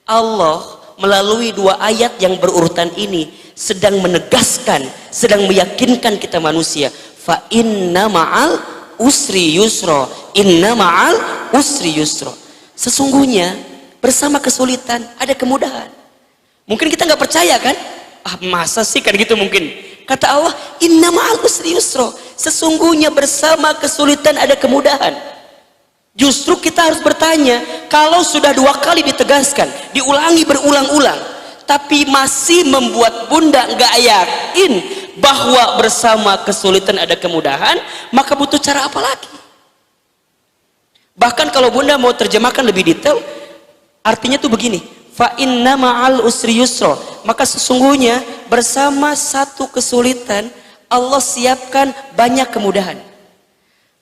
Allah melalui 2 ayat yang berurutan ini sedang menegaskan, sedang meyakinkan kita manusia. Fa inna ma'al usri yusra, inna ma'al usri yusra. Sesungguhnya bersama kesulitan ada kemudahan. Mungkin kita nggak percaya kan? Ah, masa sih kan gitu mungkin. Kata Allah, inna ma'al usri yusra. Sesungguhnya bersama kesulitan ada kemudahan. Justru kita harus bertanya, kalau sudah 2 kali ditegaskan, diulangi berulang-ulang, tapi masih membuat Bunda nggak yakin bahwa bersama kesulitan ada kemudahan, maka butuh cara apa lagi? Bahkan kalau Bunda mau terjemahkan lebih detail, artinya tuh begini, fa inna ma'al usri yusra, maka sesungguhnya bersama satu kesulitan Allah siapkan banyak kemudahan.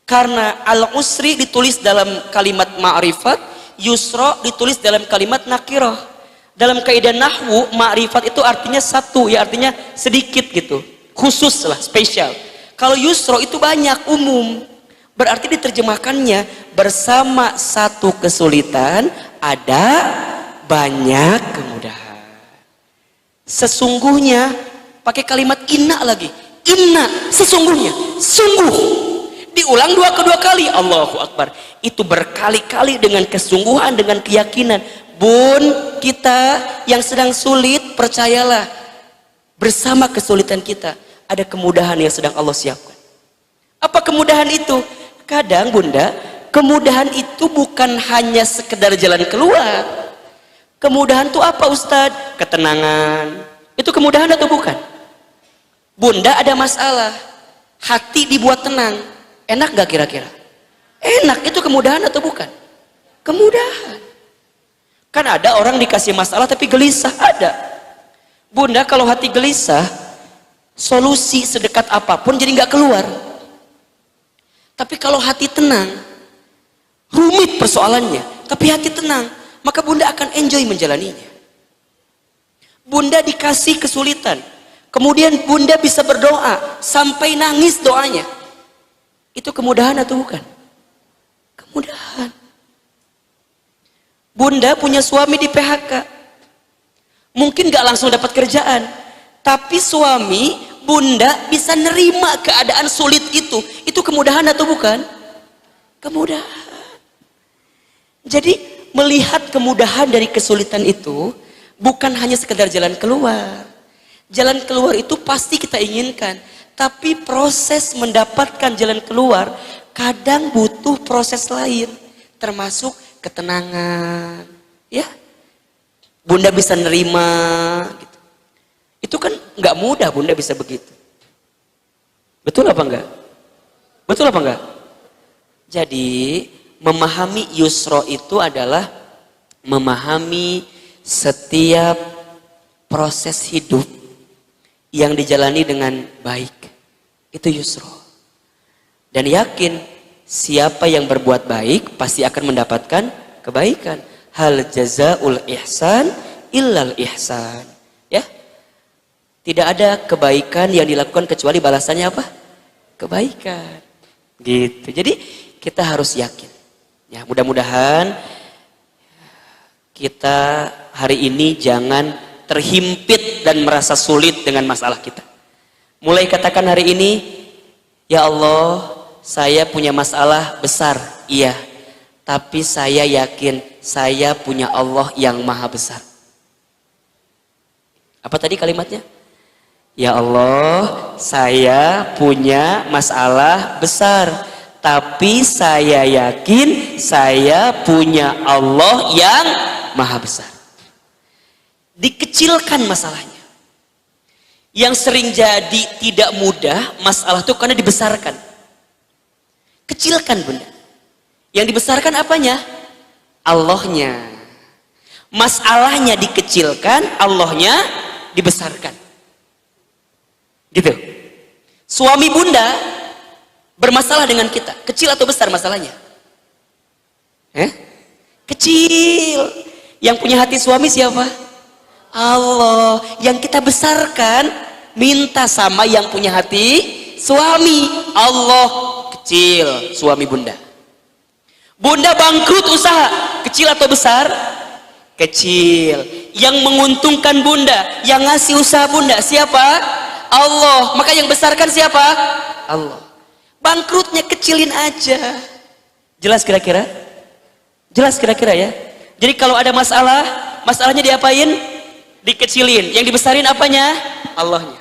Karena al-usri ditulis dalam kalimat ma'rifat, yusra ditulis dalam kalimat nakirah. Dalam kaidah nahwu, ma'rifat itu artinya satu, ya artinya sedikit gitu, khusus lah, spesial. Kalau yusra itu banyak, umum. Berarti diterjemahkannya, bersama satu kesulitan ada banyak kemudahan. Sesungguhnya pakai kalimat inna lagi, inna, sesungguhnya, sungguh. Diulang 2 kali, Allahu Akbar. Itu berkali-kali dengan kesungguhan, dengan keyakinan. Bun, kita yang sedang sulit, percayalah, bersama kesulitan kita ada kemudahan yang sedang Allah siapkan. Apa kemudahan itu? Kadang Bunda, kemudahan itu bukan hanya sekedar jalan keluar. Kemudahan itu apa Ustadz? Ketenangan. Itu kemudahan atau bukan? Bunda ada masalah, hati dibuat tenang. Enak gak kira-kira? Enak, itu kemudahan atau bukan? Kemudahan. Kan ada orang dikasih masalah tapi gelisah, ada. Bunda kalau hati gelisah, solusi sedekat apapun jadi gak keluar. Tapi kalau hati tenang, rumit persoalannya, tapi hati tenang, maka Bunda akan enjoy menjalaninya. Bunda dikasih kesulitan, kemudian Bunda bisa berdoa sampai nangis doanya. Itu kemudahan atau bukan? Kemudahan. Bunda punya suami di PHK, mungkin gak langsung dapat kerjaan, tapi suami Bunda bisa nerima keadaan sulit itu kemudahan atau bukan? Kemudahan. Jadi melihat kemudahan dari kesulitan itu bukan hanya sekedar jalan keluar. Jalan keluar itu pasti kita inginkan, tapi proses mendapatkan jalan keluar kadang butuh proses lain, termasuk ketenangan, ya. Bunda bisa nerima, gitu. Itu kan nggak mudah Bunda bisa begitu. Betul apa enggak? Betul apa enggak? Jadi memahami yusro itu adalah memahami setiap proses hidup yang dijalani dengan baik. Itu yusro. Dan yakin siapa yang berbuat baik pasti akan mendapatkan kebaikan. Hal jazaul ihsan illal ihsan. Ya. Tidak ada kebaikan yang dilakukan kecuali balasannya apa? Kebaikan. Gitu. Jadi kita harus yakin. Ya, mudah-mudahan kita hari ini jangan terhimpit dan merasa sulit dengan masalah kita. Mulai katakan hari ini, ya Allah, saya punya masalah besar, iya. Tapi saya yakin saya punya Allah yang maha besar. Apa tadi kalimatnya? Ya Allah, saya punya masalah besar. Tapi saya yakin saya punya Allah yang maha besar. Dikecilkan masalahnya. Yang sering jadi tidak mudah masalah itu karena dibesarkan. Kecilkan Bunda. Yang dibesarkan apanya? Allahnya. Masalahnya dikecilkan, Allahnya dibesarkan. Gitu. Suami Bunda bermasalah dengan kita, kecil atau besar masalahnya? Kecil. Yang punya hati suami siapa? Allah. Yang kita besarkan, minta sama yang punya hati suami. Allah. Kecil suami bunda. Bunda bangkrut usaha, kecil atau besar? Kecil. Yang menguntungkan bunda, yang ngasih usaha bunda siapa? Allah. Maka yang besarkan siapa? Allah. Bangkrutnya kecilin aja. Jelas kira-kira? Jelas kira-kira ya? Jadi kalau ada masalah, masalahnya diapain? Dikecilin. Yang dibesarin apanya? Allahnya.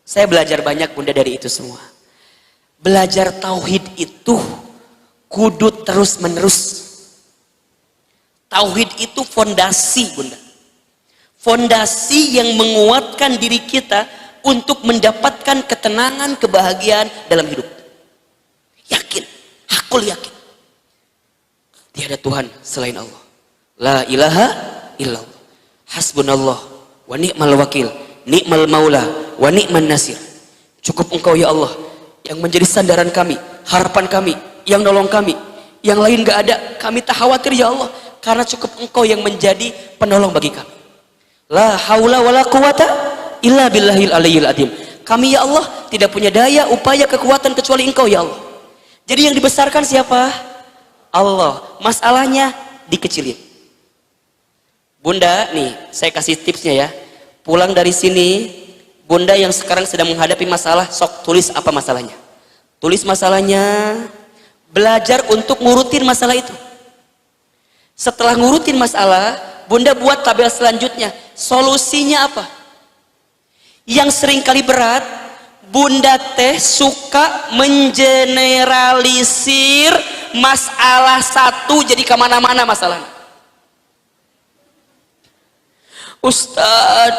Saya belajar banyak bunda dari itu semua. Belajar tauhid itu kudu terus menerus. Tauhid itu fondasi bunda. Fondasi yang menguatkan diri kita untuk mendapatkan ketenangan, kebahagiaan dalam hidup. Yakin, hakul yakin. Tiada Tuhan selain Allah. La ilaha illallah. Hasbunallah wa ni'mal wakil, ni'mal maula wa ni'man nasir. Cukup Engkau ya Allah yang menjadi sandaran kami, harapan kami, yang nolong kami. Yang lain gak ada, kami tak khawatir ya Allah, karena cukup Engkau yang menjadi penolong bagi kami. La haula wala quwata illa billahil aliyyil azim. Kami ya Allah tidak punya daya, upaya, kekuatan kecuali Engkau ya Allah. Jadi yang dibesarkan siapa? Allah. Masalahnya dikecilin. Bunda, nih saya kasih tipsnya ya. Pulang dari sini, bunda yang sekarang sedang menghadapi masalah, sok tulis apa masalahnya. Tulis masalahnya, belajar untuk ngurutin masalah itu. Setelah ngurutin masalah, bunda buat tabel selanjutnya. Solusinya apa? Yang sering kali berat, bunda teh suka mengeneralisir masalah satu jadi kemana-mana masalahnya. Ustad,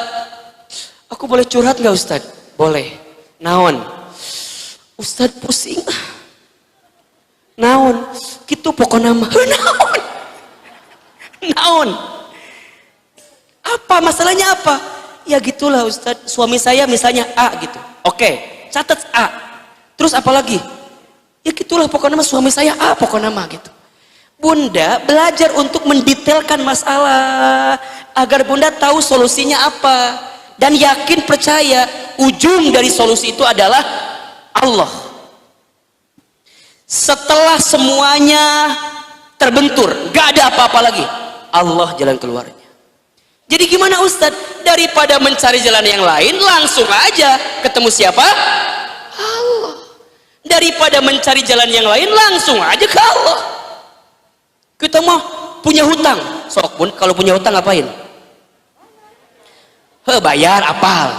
aku boleh curhat nggak Ustad? Boleh. Naon? Ustad pusing. Naon? Gitu pokoknya mah. Naon? Naon? Apa masalahnya apa? Ya gitulah Ustad. Suami saya misalnya A gitu. Oke, catat A. Terus apa lagi? Ya gitulah pokoknya mah suami saya A pokoknya mah gitu. Bunda belajar untuk mendetailkan masalah agar bunda tahu solusinya apa dan yakin percaya ujung dari solusi itu adalah Allah. Setelah semuanya terbentur, gak ada apa-apa lagi, Allah jalan keluarnya. Jadi gimana Ustadz? Daripada mencari jalan yang lain, langsung aja ketemu siapa? Allah. Daripada mencari jalan yang lain, langsung aja ke Allah. Kita mau punya hutang, sok pun kalau punya hutang ngapain? Bayar apal.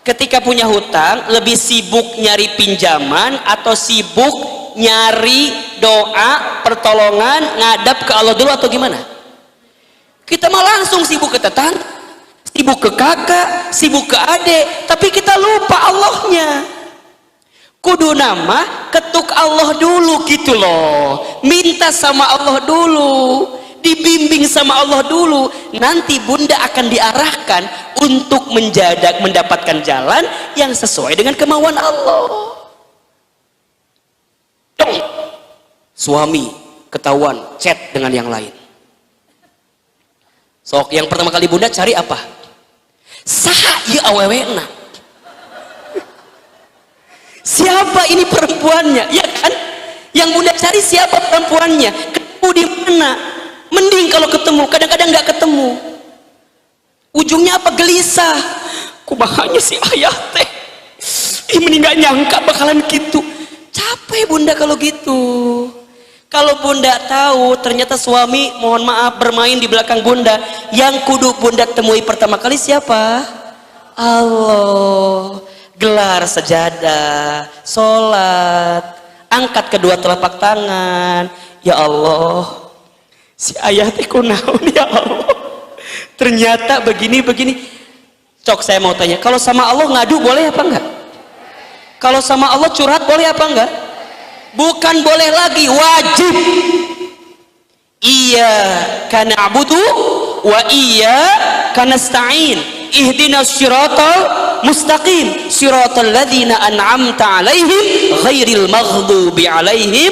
Ketika punya hutang, lebih sibuk nyari pinjaman atau sibuk nyari doa, pertolongan, ngadap ke Allah dulu atau gimana? Kita mah langsung sibuk ke tetangga, sibuk ke kakak, sibuk ke adik, tapi kita lupa Allahnya. Kudu nama ketuk Allah dulu gitu loh, minta sama Allah dulu, dibimbing sama Allah dulu, nanti bunda akan diarahkan untuk mendapatkan jalan yang sesuai dengan kemauan Allah. Dong. Suami ketahuan chat dengan yang lain, sok yang pertama kali bunda cari apa? Saha ieu awewena? Siapa ini perempuannya? Ya kan? Yang bunda cari siapa perempuannya? Ketemu di mana? Mending kalau ketemu, kadang-kadang nggak ketemu. Ujungnya apa? Gelisah. Kumahanya si ayah teh. Mending nggak nyangka bakalan gitu. Capek bunda kalau gitu. Kalau bunda tahu ternyata suami mohon maaf bermain di belakang bunda, yang kudu bunda temui pertama kali siapa? Allah. Gelar sejadah, sholat, angkat kedua telapak tangan. Ya Allah, si ayah teh kunaon ya Allah, ternyata begini. Cok saya mau tanya, kalau sama Allah ngadu boleh apa enggak? Kalau sama Allah curhat boleh apa enggak? Bukan boleh lagi, wajib. Iya kana abudu wa iya kana nasta'in, ihdinas siratal mustaqim, siratal ladzina an'amta alaihim ghairil maghdubi alaihim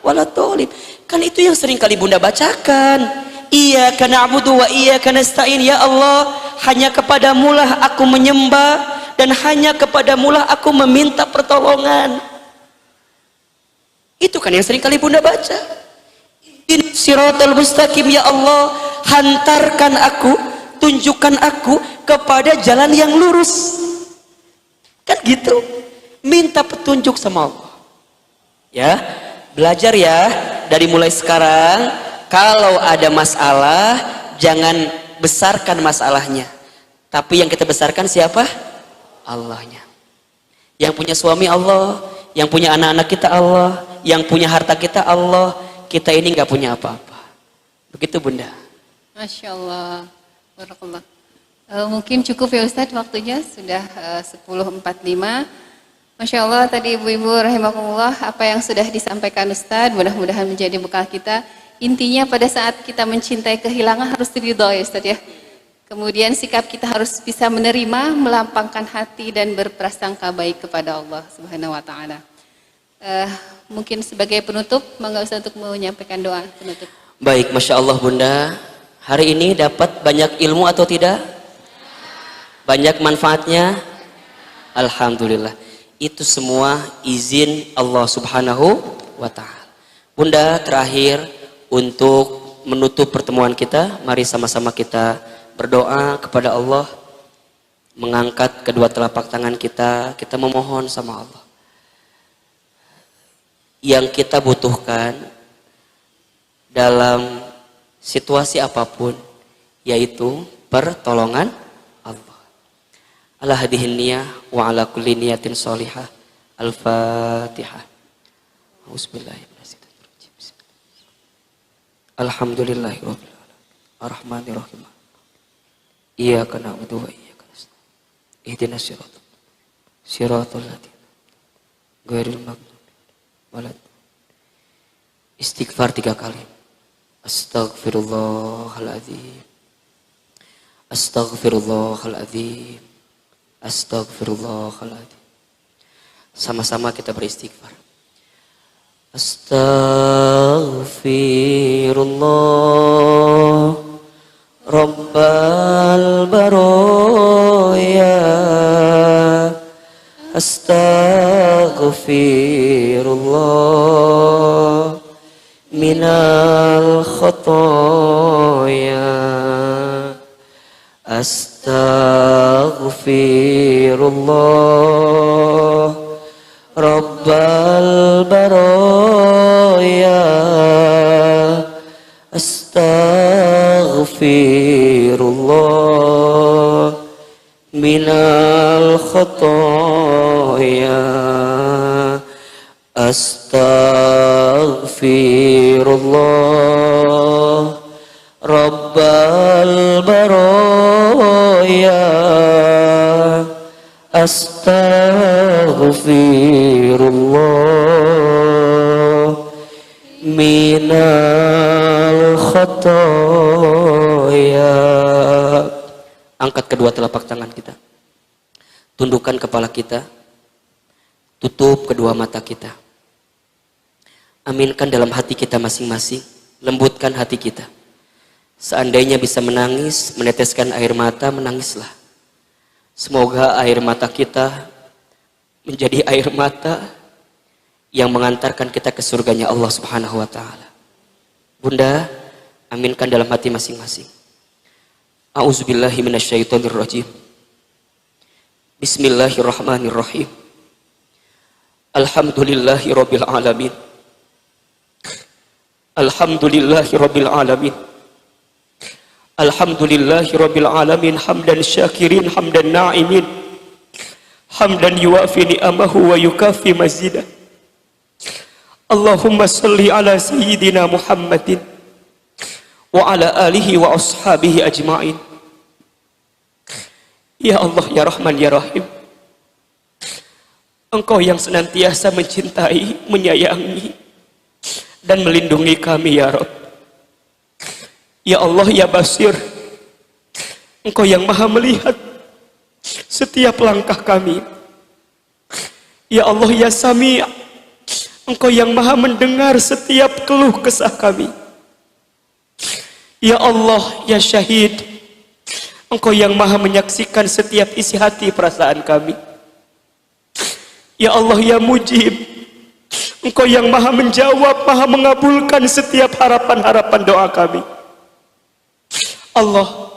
wal dhalim. Kan itu yang sering kali Bunda bacakan. Iyyaka na'budu wa iyyaka nasta'in. Ya Allah, hanya kepadamulah aku menyembah dan hanya kepadamulah aku meminta pertolongan. Itu kan yang sering kali Bunda baca. Siratal mustaqim, ya Allah, hantarkan aku, tunjukkan aku kepada jalan yang lurus. Kan gitu. Minta petunjuk sama Allah. Ya, belajar ya dari mulai sekarang. Kalau ada masalah, jangan besarkan masalahnya. Tapi yang kita besarkan siapa? Allahnya. Yang punya suami Allah, yang punya anak-anak kita Allah, yang punya harta kita Allah. Kita ini nggak punya apa-apa. Begitu Bunda. Masya Allah. Barakallah. Mungkin cukup ya Ustadz, waktunya sudah 10.45. Masya Allah, tadi ibu-ibu rahimakumullah, apa yang sudah disampaikan Ustadz mudah-mudahan menjadi bekal kita. Intinya pada saat kita mencintai kehilangan harus ridho ya Ustadz ya. Kemudian sikap kita harus bisa menerima, melampangkan hati dan berprasangka baik kepada Allah Subhanahu wa taala. Mungkin sebagai penutup, monggo Ustadz untuk menyampaikan doa penutup. Baik, Masya Allah Bunda. Hari ini dapat banyak ilmu atau tidak? Banyak manfaatnya? Alhamdulillah. Itu semua izin Allah Subhanahu wa taala. Bunda, terakhir untuk menutup pertemuan kita, mari sama-sama kita berdoa kepada Allah, mengangkat kedua telapak tangan kita memohon sama Allah. Yang kita butuhkan dalam situasi apapun, yaitu pertolongan Allah. Ala hadihin niyah wa ala kulli niyatin sholihah. Al-Fatihah. Auzubillahi. Alhamdulillahirabbil alamin. Arrahmanirrahim. Iyyaka na'budu wa iyyaka nasta'in. Ihdinas siratal ladzina ghairil maghdubi waladdallin. Istighfar 3 kali. Astaghfirullahaladzim. Astaghfirullahaladzim. Astaghfirullahaladzim. Sama-sama kita beristighfar. Astaghfirullah Rabbal baraya. Astaghfirullah minal khotoya. Astaghfirullah Rabbal baraya. Astaghfirullah minal khotoya. Astaghfirullah Rabbal baraya. Astaghfirullah minal khotoya. Angkat kedua telapak tangan kita, tundukkan kepala kita, tutup kedua mata kita. Aminkan dalam hati kita masing-masing, lembutkan hati kita. Seandainya bisa menangis, meneteskan air mata, menangislah. Semoga air mata kita menjadi air mata yang mengantarkan kita ke surganya Allah Subhanahu wa taala. Bunda, aminkan dalam hati masing-masing. A'udzubillahi minasyaitonirrajim. Bismillahirrahmanirrahim. Alhamdulillahirabbil alamin. Alhamdulillahirabbil alamin. Alhamdulillahirabbil alamin hamdan syakirin hamdan na'imin hamdan yuwafi ni'amahu wa yukafi mazidah. Allahumma salli ala sayyidina Muhammadin wa ala alihi wa ashabihi ajma'in. Ya Allah, ya Rahman, ya Rahim, Engkau yang senantiasa mencintai, menyayangi dan melindungi kami ya Rabb. Ya Allah, ya Basir, Engkau yang maha melihat setiap langkah kami. Ya Allah, ya Sami', Engkau yang maha mendengar setiap keluh kesah kami. Ya Allah, ya Syahid, Engkau yang maha menyaksikan setiap isi hati perasaan kami. Ya Allah, ya Mujib, Engkau yang maha menjawab, maha mengabulkan setiap harapan-harapan doa kami. Allah,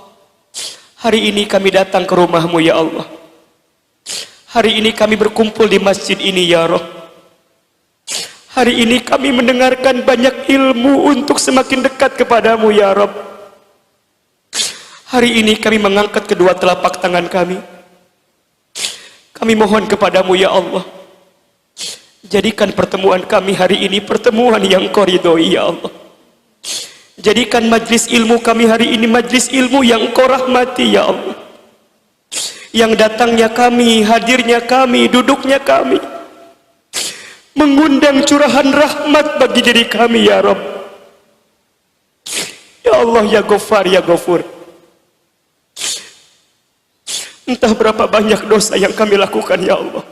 hari ini kami datang ke rumah-Mu ya Allah. Hari ini kami berkumpul di masjid ini ya Rabb. Hari ini kami mendengarkan banyak ilmu untuk semakin dekat kepadamu ya Rabb. Hari ini kami mengangkat kedua telapak tangan kami. Kami mohon kepadamu ya Allah, jadikan pertemuan kami hari ini pertemuan yang Kau ridhoi ya Allah. Jadikan majlis ilmu kami hari ini majlis ilmu yang Kau rahmati ya Allah. Yang datangnya kami, hadirnya kami, duduknya kami mengundang curahan rahmat bagi diri kami ya Rabb. Ya Allah, ya Ghaffar, ya Ghafur. Entah berapa banyak dosa yang kami lakukan ya Allah.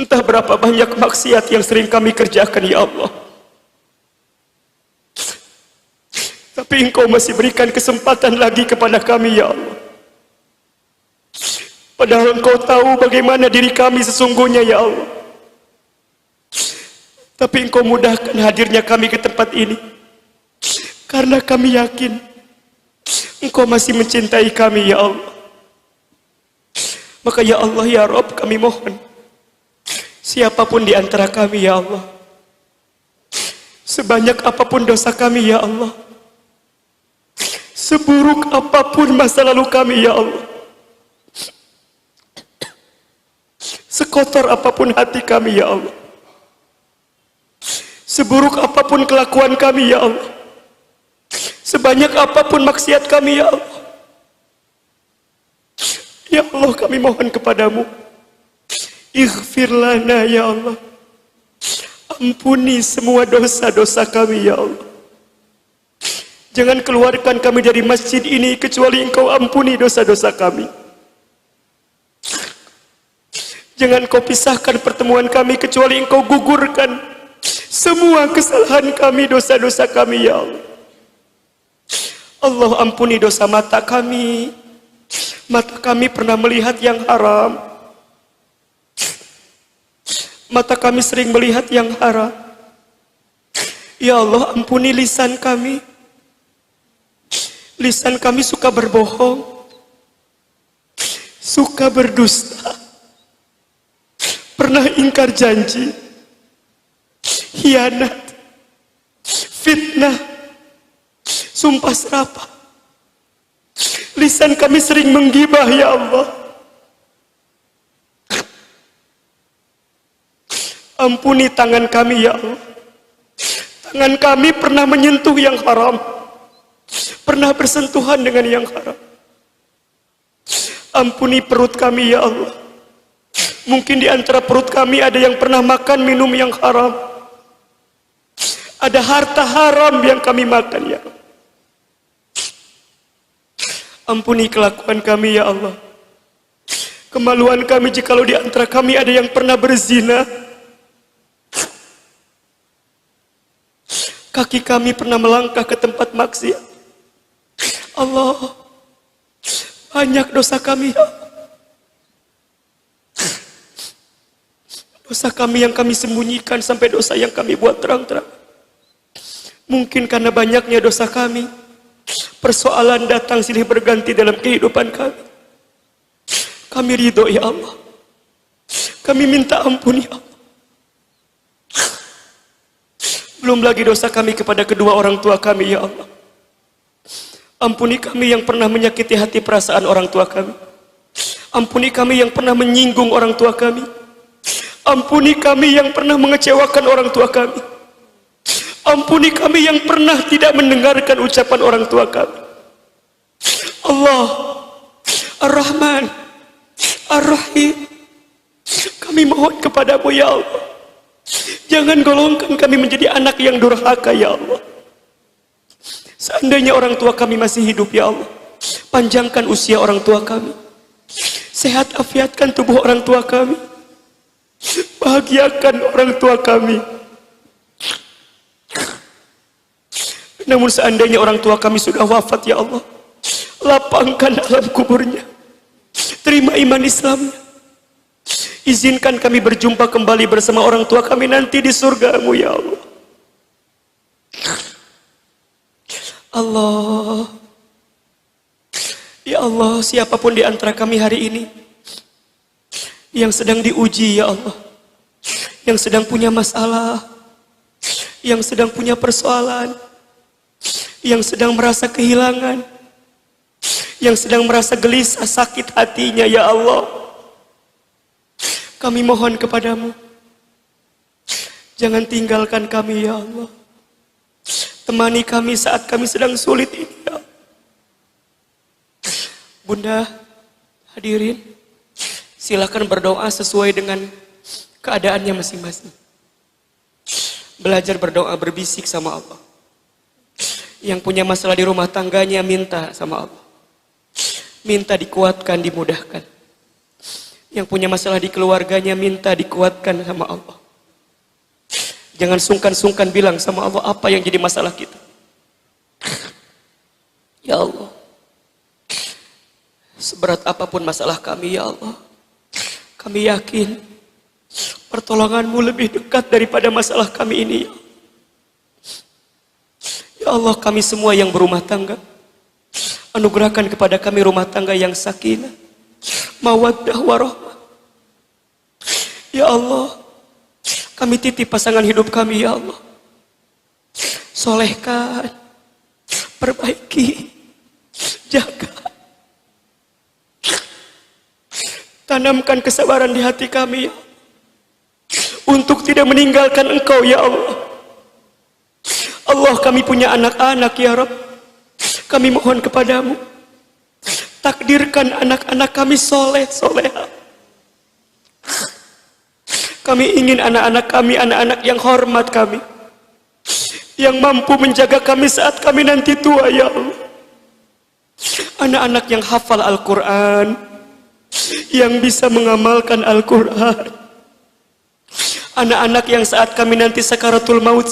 Entah berapa banyak maksiat yang sering kami kerjakan ya Allah. Tapi Engkau masih berikan kesempatan lagi kepada kami ya Allah. Padahal Engkau tahu bagaimana diri kami sesungguhnya ya Allah. Tapi Engkau mudahkan hadirnya kami ke tempat ini, karena kami yakin Engkau masih mencintai kami ya Allah. Maka ya Allah ya Rabb, kami mohon, siapapun di antara kami ya Allah, sebanyak apapun dosa kami ya Allah, seburuk apapun masa lalu kami ya Allah, sekotor apapun hati kami ya Allah, seburuk apapun kelakuan kami ya Allah, sebanyak apapun maksiat kami ya Allah, ya Allah kami mohon kepadamu, ighfir lana ya Allah, ampuni semua dosa-dosa kami ya Allah. Jangan keluarkan kami dari masjid ini kecuali Engkau ampuni dosa-dosa kami. Jangan Kau pisahkan pertemuan kami kecuali Engkau gugurkan semua kesalahan kami, dosa-dosa kami ya Allah. Allah, ampuni dosa mata kami. Mata kami pernah melihat yang haram. Mata kami sering melihat yang haram. Ya Allah, ampuni lisan kami. Lisan kami suka berbohong, suka berdusta, pernah ingkar janji, khianat, fitnah, sumpah serapah. Lisan kami sering menggibah ya Allah. Ampuni tangan kami ya Allah. Tangan kami pernah menyentuh yang haram, pernah bersentuhan dengan yang haram. Ampuni perut kami ya Allah. Mungkin di antara perut kami ada yang pernah makan minum yang haram, ada harta haram yang kami makan ya Allah. Ampuni kelakuan kami ya Allah. Kemaluan kami jikalau di antara kami ada yang pernah berzina. Kaki kami pernah melangkah ke tempat maksiat. Allah, banyak dosa kami ya Allah. Dosa kami yang kami sembunyikan sampai dosa yang kami buat terang-terang. Mungkin karena banyaknya dosa kami, persoalan datang silih berganti dalam kehidupan kami. Kami ridho ya Allah. Kami minta ampun ya Allah. Belum lagi dosa kami kepada kedua orang tua kami ya Allah. Ampuni kami yang pernah menyakiti hati perasaan orang tua kami. Ampuni kami yang pernah menyinggung orang tua kami. Ampuni kami yang pernah mengecewakan orang tua kami. Ampuni kami yang pernah tidak mendengarkan ucapan orang tua kami. Allah Ar-Rahman Ar-Rahim, kami mohon kepadamu ya Allah, jangan golongkan kami menjadi anak yang durhaka ya Allah. Seandainya orang tua kami masih hidup ya Allah, panjangkan usia orang tua kami, sehat afiatkan tubuh orang tua kami. Bahagiakan orang tua kami. Namun seandainya orang tua kami sudah wafat, ya Allah, lapangkan alam kuburnya. Terima iman Islamnya. Izinkan kami berjumpa kembali bersama orang tua kami nanti di surga-Mu, ya Allah. Allah, ya Allah, siapapun di antara kami hari ini yang sedang diuji, ya Allah, yang sedang punya masalah, yang sedang punya persoalan, yang sedang merasa kehilangan, yang sedang merasa gelisah, sakit hatinya, ya Allah, kami mohon kepadamu, jangan tinggalkan kami, ya Allah. Temani kami saat kami sedang sulit ini, ya Allah. Bunda, hadirin, silakan berdoa sesuai dengan keadaannya masing-masing. Belajar berdoa, berbisik sama Allah. Yang punya masalah di rumah tangganya, minta sama Allah. Minta dikuatkan, dimudahkan. Yang punya masalah di keluarganya, minta dikuatkan sama Allah. Jangan sungkan-sungkan bilang sama Allah apa yang jadi masalah kita. Ya Allah, seberat apapun masalah kami, ya Allah, kami yakin pertolongan-Mu lebih dekat daripada masalah kami ini, ya Allah. Ya Allah, kami semua yang berumah tangga, anugerahkan kepada kami rumah tangga yang sakinah, mawaddah warahmah. Ya Allah, kami titip pasangan hidup kami, ya Allah. Solehkan, perbaiki, jaga. Tanamkan kesabaran di hati kami, ya Allah, untuk tidak meninggalkan Engkau, ya Allah. Allah, kami punya anak-anak, ya Rabb. Kami mohon kepadamu, takdirkan anak-anak kami soleh, soleha. Kami ingin anak-anak kami, anak-anak yang hormat kami, yang mampu menjaga kami saat kami nanti tua, ya Allah. Anak-anak yang hafal Al-Quran, yang bisa mengamalkan Al-Quran. Anak-anak yang saat kami nanti sakaratul maut,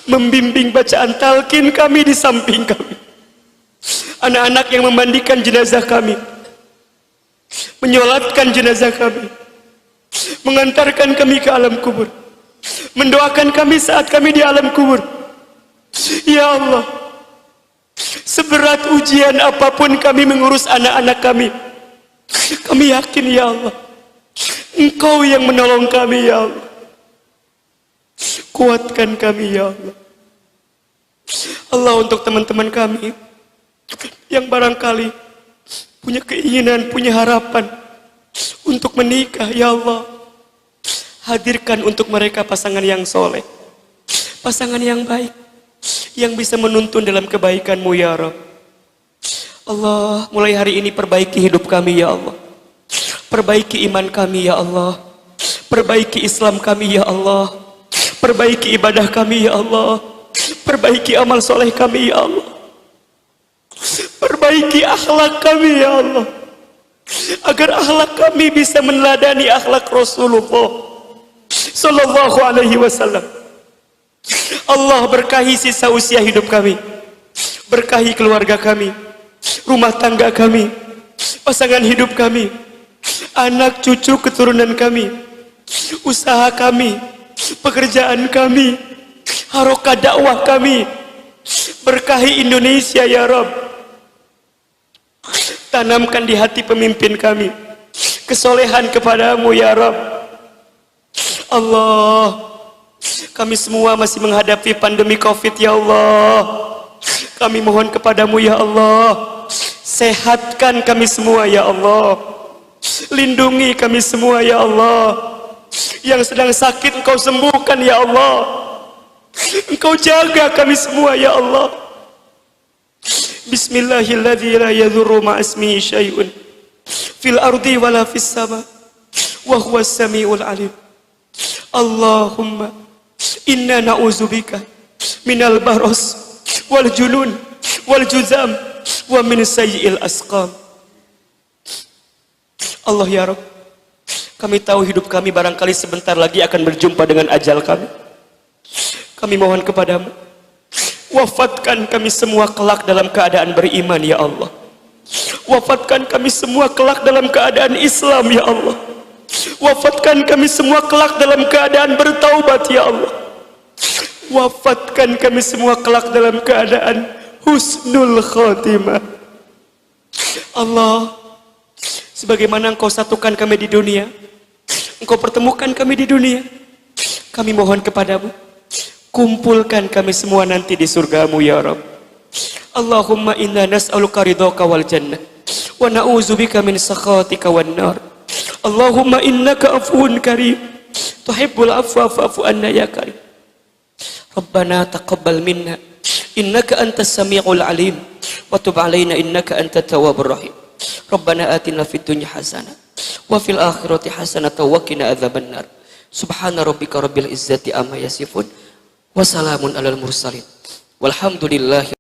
membimbing bacaan talqin kami di samping kami. Anak-anak yang memandikan jenazah kami, menyolatkan jenazah kami, mengantarkan kami ke alam kubur, mendoakan kami saat kami di alam kubur. Ya Allah, seberat ujian apapun kami mengurus anak-anak kami, kami yakin, ya Allah, Engkau yang menolong kami, ya Allah. Kuatkan kami, ya Allah. Allah, untuk teman-teman kami yang barangkali punya keinginan, punya harapan untuk menikah, ya Allah, hadirkan untuk mereka pasangan yang soleh, pasangan yang baik, yang bisa menuntun dalam kebaikan-Mu, ya Rabb. Allah, mulai hari ini perbaiki hidup kami, ya Allah. Perbaiki iman kami, ya Allah. Perbaiki Islam kami, ya Allah. Perbaiki ibadah kami, ya Allah. Perbaiki amal soleh kami, ya Allah. Perbaiki akhlak kami, ya Allah, agar akhlak kami bisa meneladani akhlak Rasulullah Sallallahu Alaihi Wasallam. Allah, berkahi sisa usia hidup kami, berkahi keluarga kami, rumah tangga kami, pasangan hidup kami, anak cucu keturunan kami, usaha kami, pekerjaan kami, harokat dakwah kami. Berkahi Indonesia, ya Rabb. Tanamkan di hati pemimpin kami kesolehan kepadamu, ya Rabb. Allah, kami semua masih menghadapi pandemi Covid, ya Allah. Kami mohon kepadamu, ya Allah, sehatkan kami semua, ya Allah. Lindungi kami semua, ya Allah. Yang sedang sakit Engkau sembuhkan, ya Allah. Engkau jaga kami semua, ya Allah. Bismillahirrahmanirrahim. La yadhurru ma'asmihi syai'un fil ardi wala fis sama wa huwas samiul alim. Allahumma inna na'udzubika minal baros wal junun wal juzam wa min sayyi'il asqam. Allah, ya Rabb, Kami tahu hidup kami barangkali sebentar lagi akan berjumpa dengan ajal kami. Kami mohon kepadamu, wafatkan kami semua kelak dalam keadaan beriman ya Allah. Wafatkan kami semua kelak dalam keadaan Islam ya Allah. Wafatkan kami semua kelak dalam keadaan bertaubat ya Allah. Wafatkan kami semua kelak dalam keadaan husnul khotimah. Allah, sebagaimana Engkau satukan kami di dunia, Engkau pertemukan kami di dunia, kami mohon kepadamu, kumpulkan kami semua nanti di surgamu ya Rabb. Allahumma inna nas'aluka ridhaka wal jannah wa na'udzubika min sakhatika wan nar. Allahumma innaka afuwun karim tuhibbul afwa fa'fu anna ya karim. Rabbana taqabbal minna innaka antas samiul alim wa tub alaina innaka antat tawwabur rahim. Rabbana atina fid dunya hasanah wa fil akhirati hasanah wa qina adzabannar. Subhana rabbika rabbil izzati amma yasifun wa salamun alal mursalin walhamdulillahi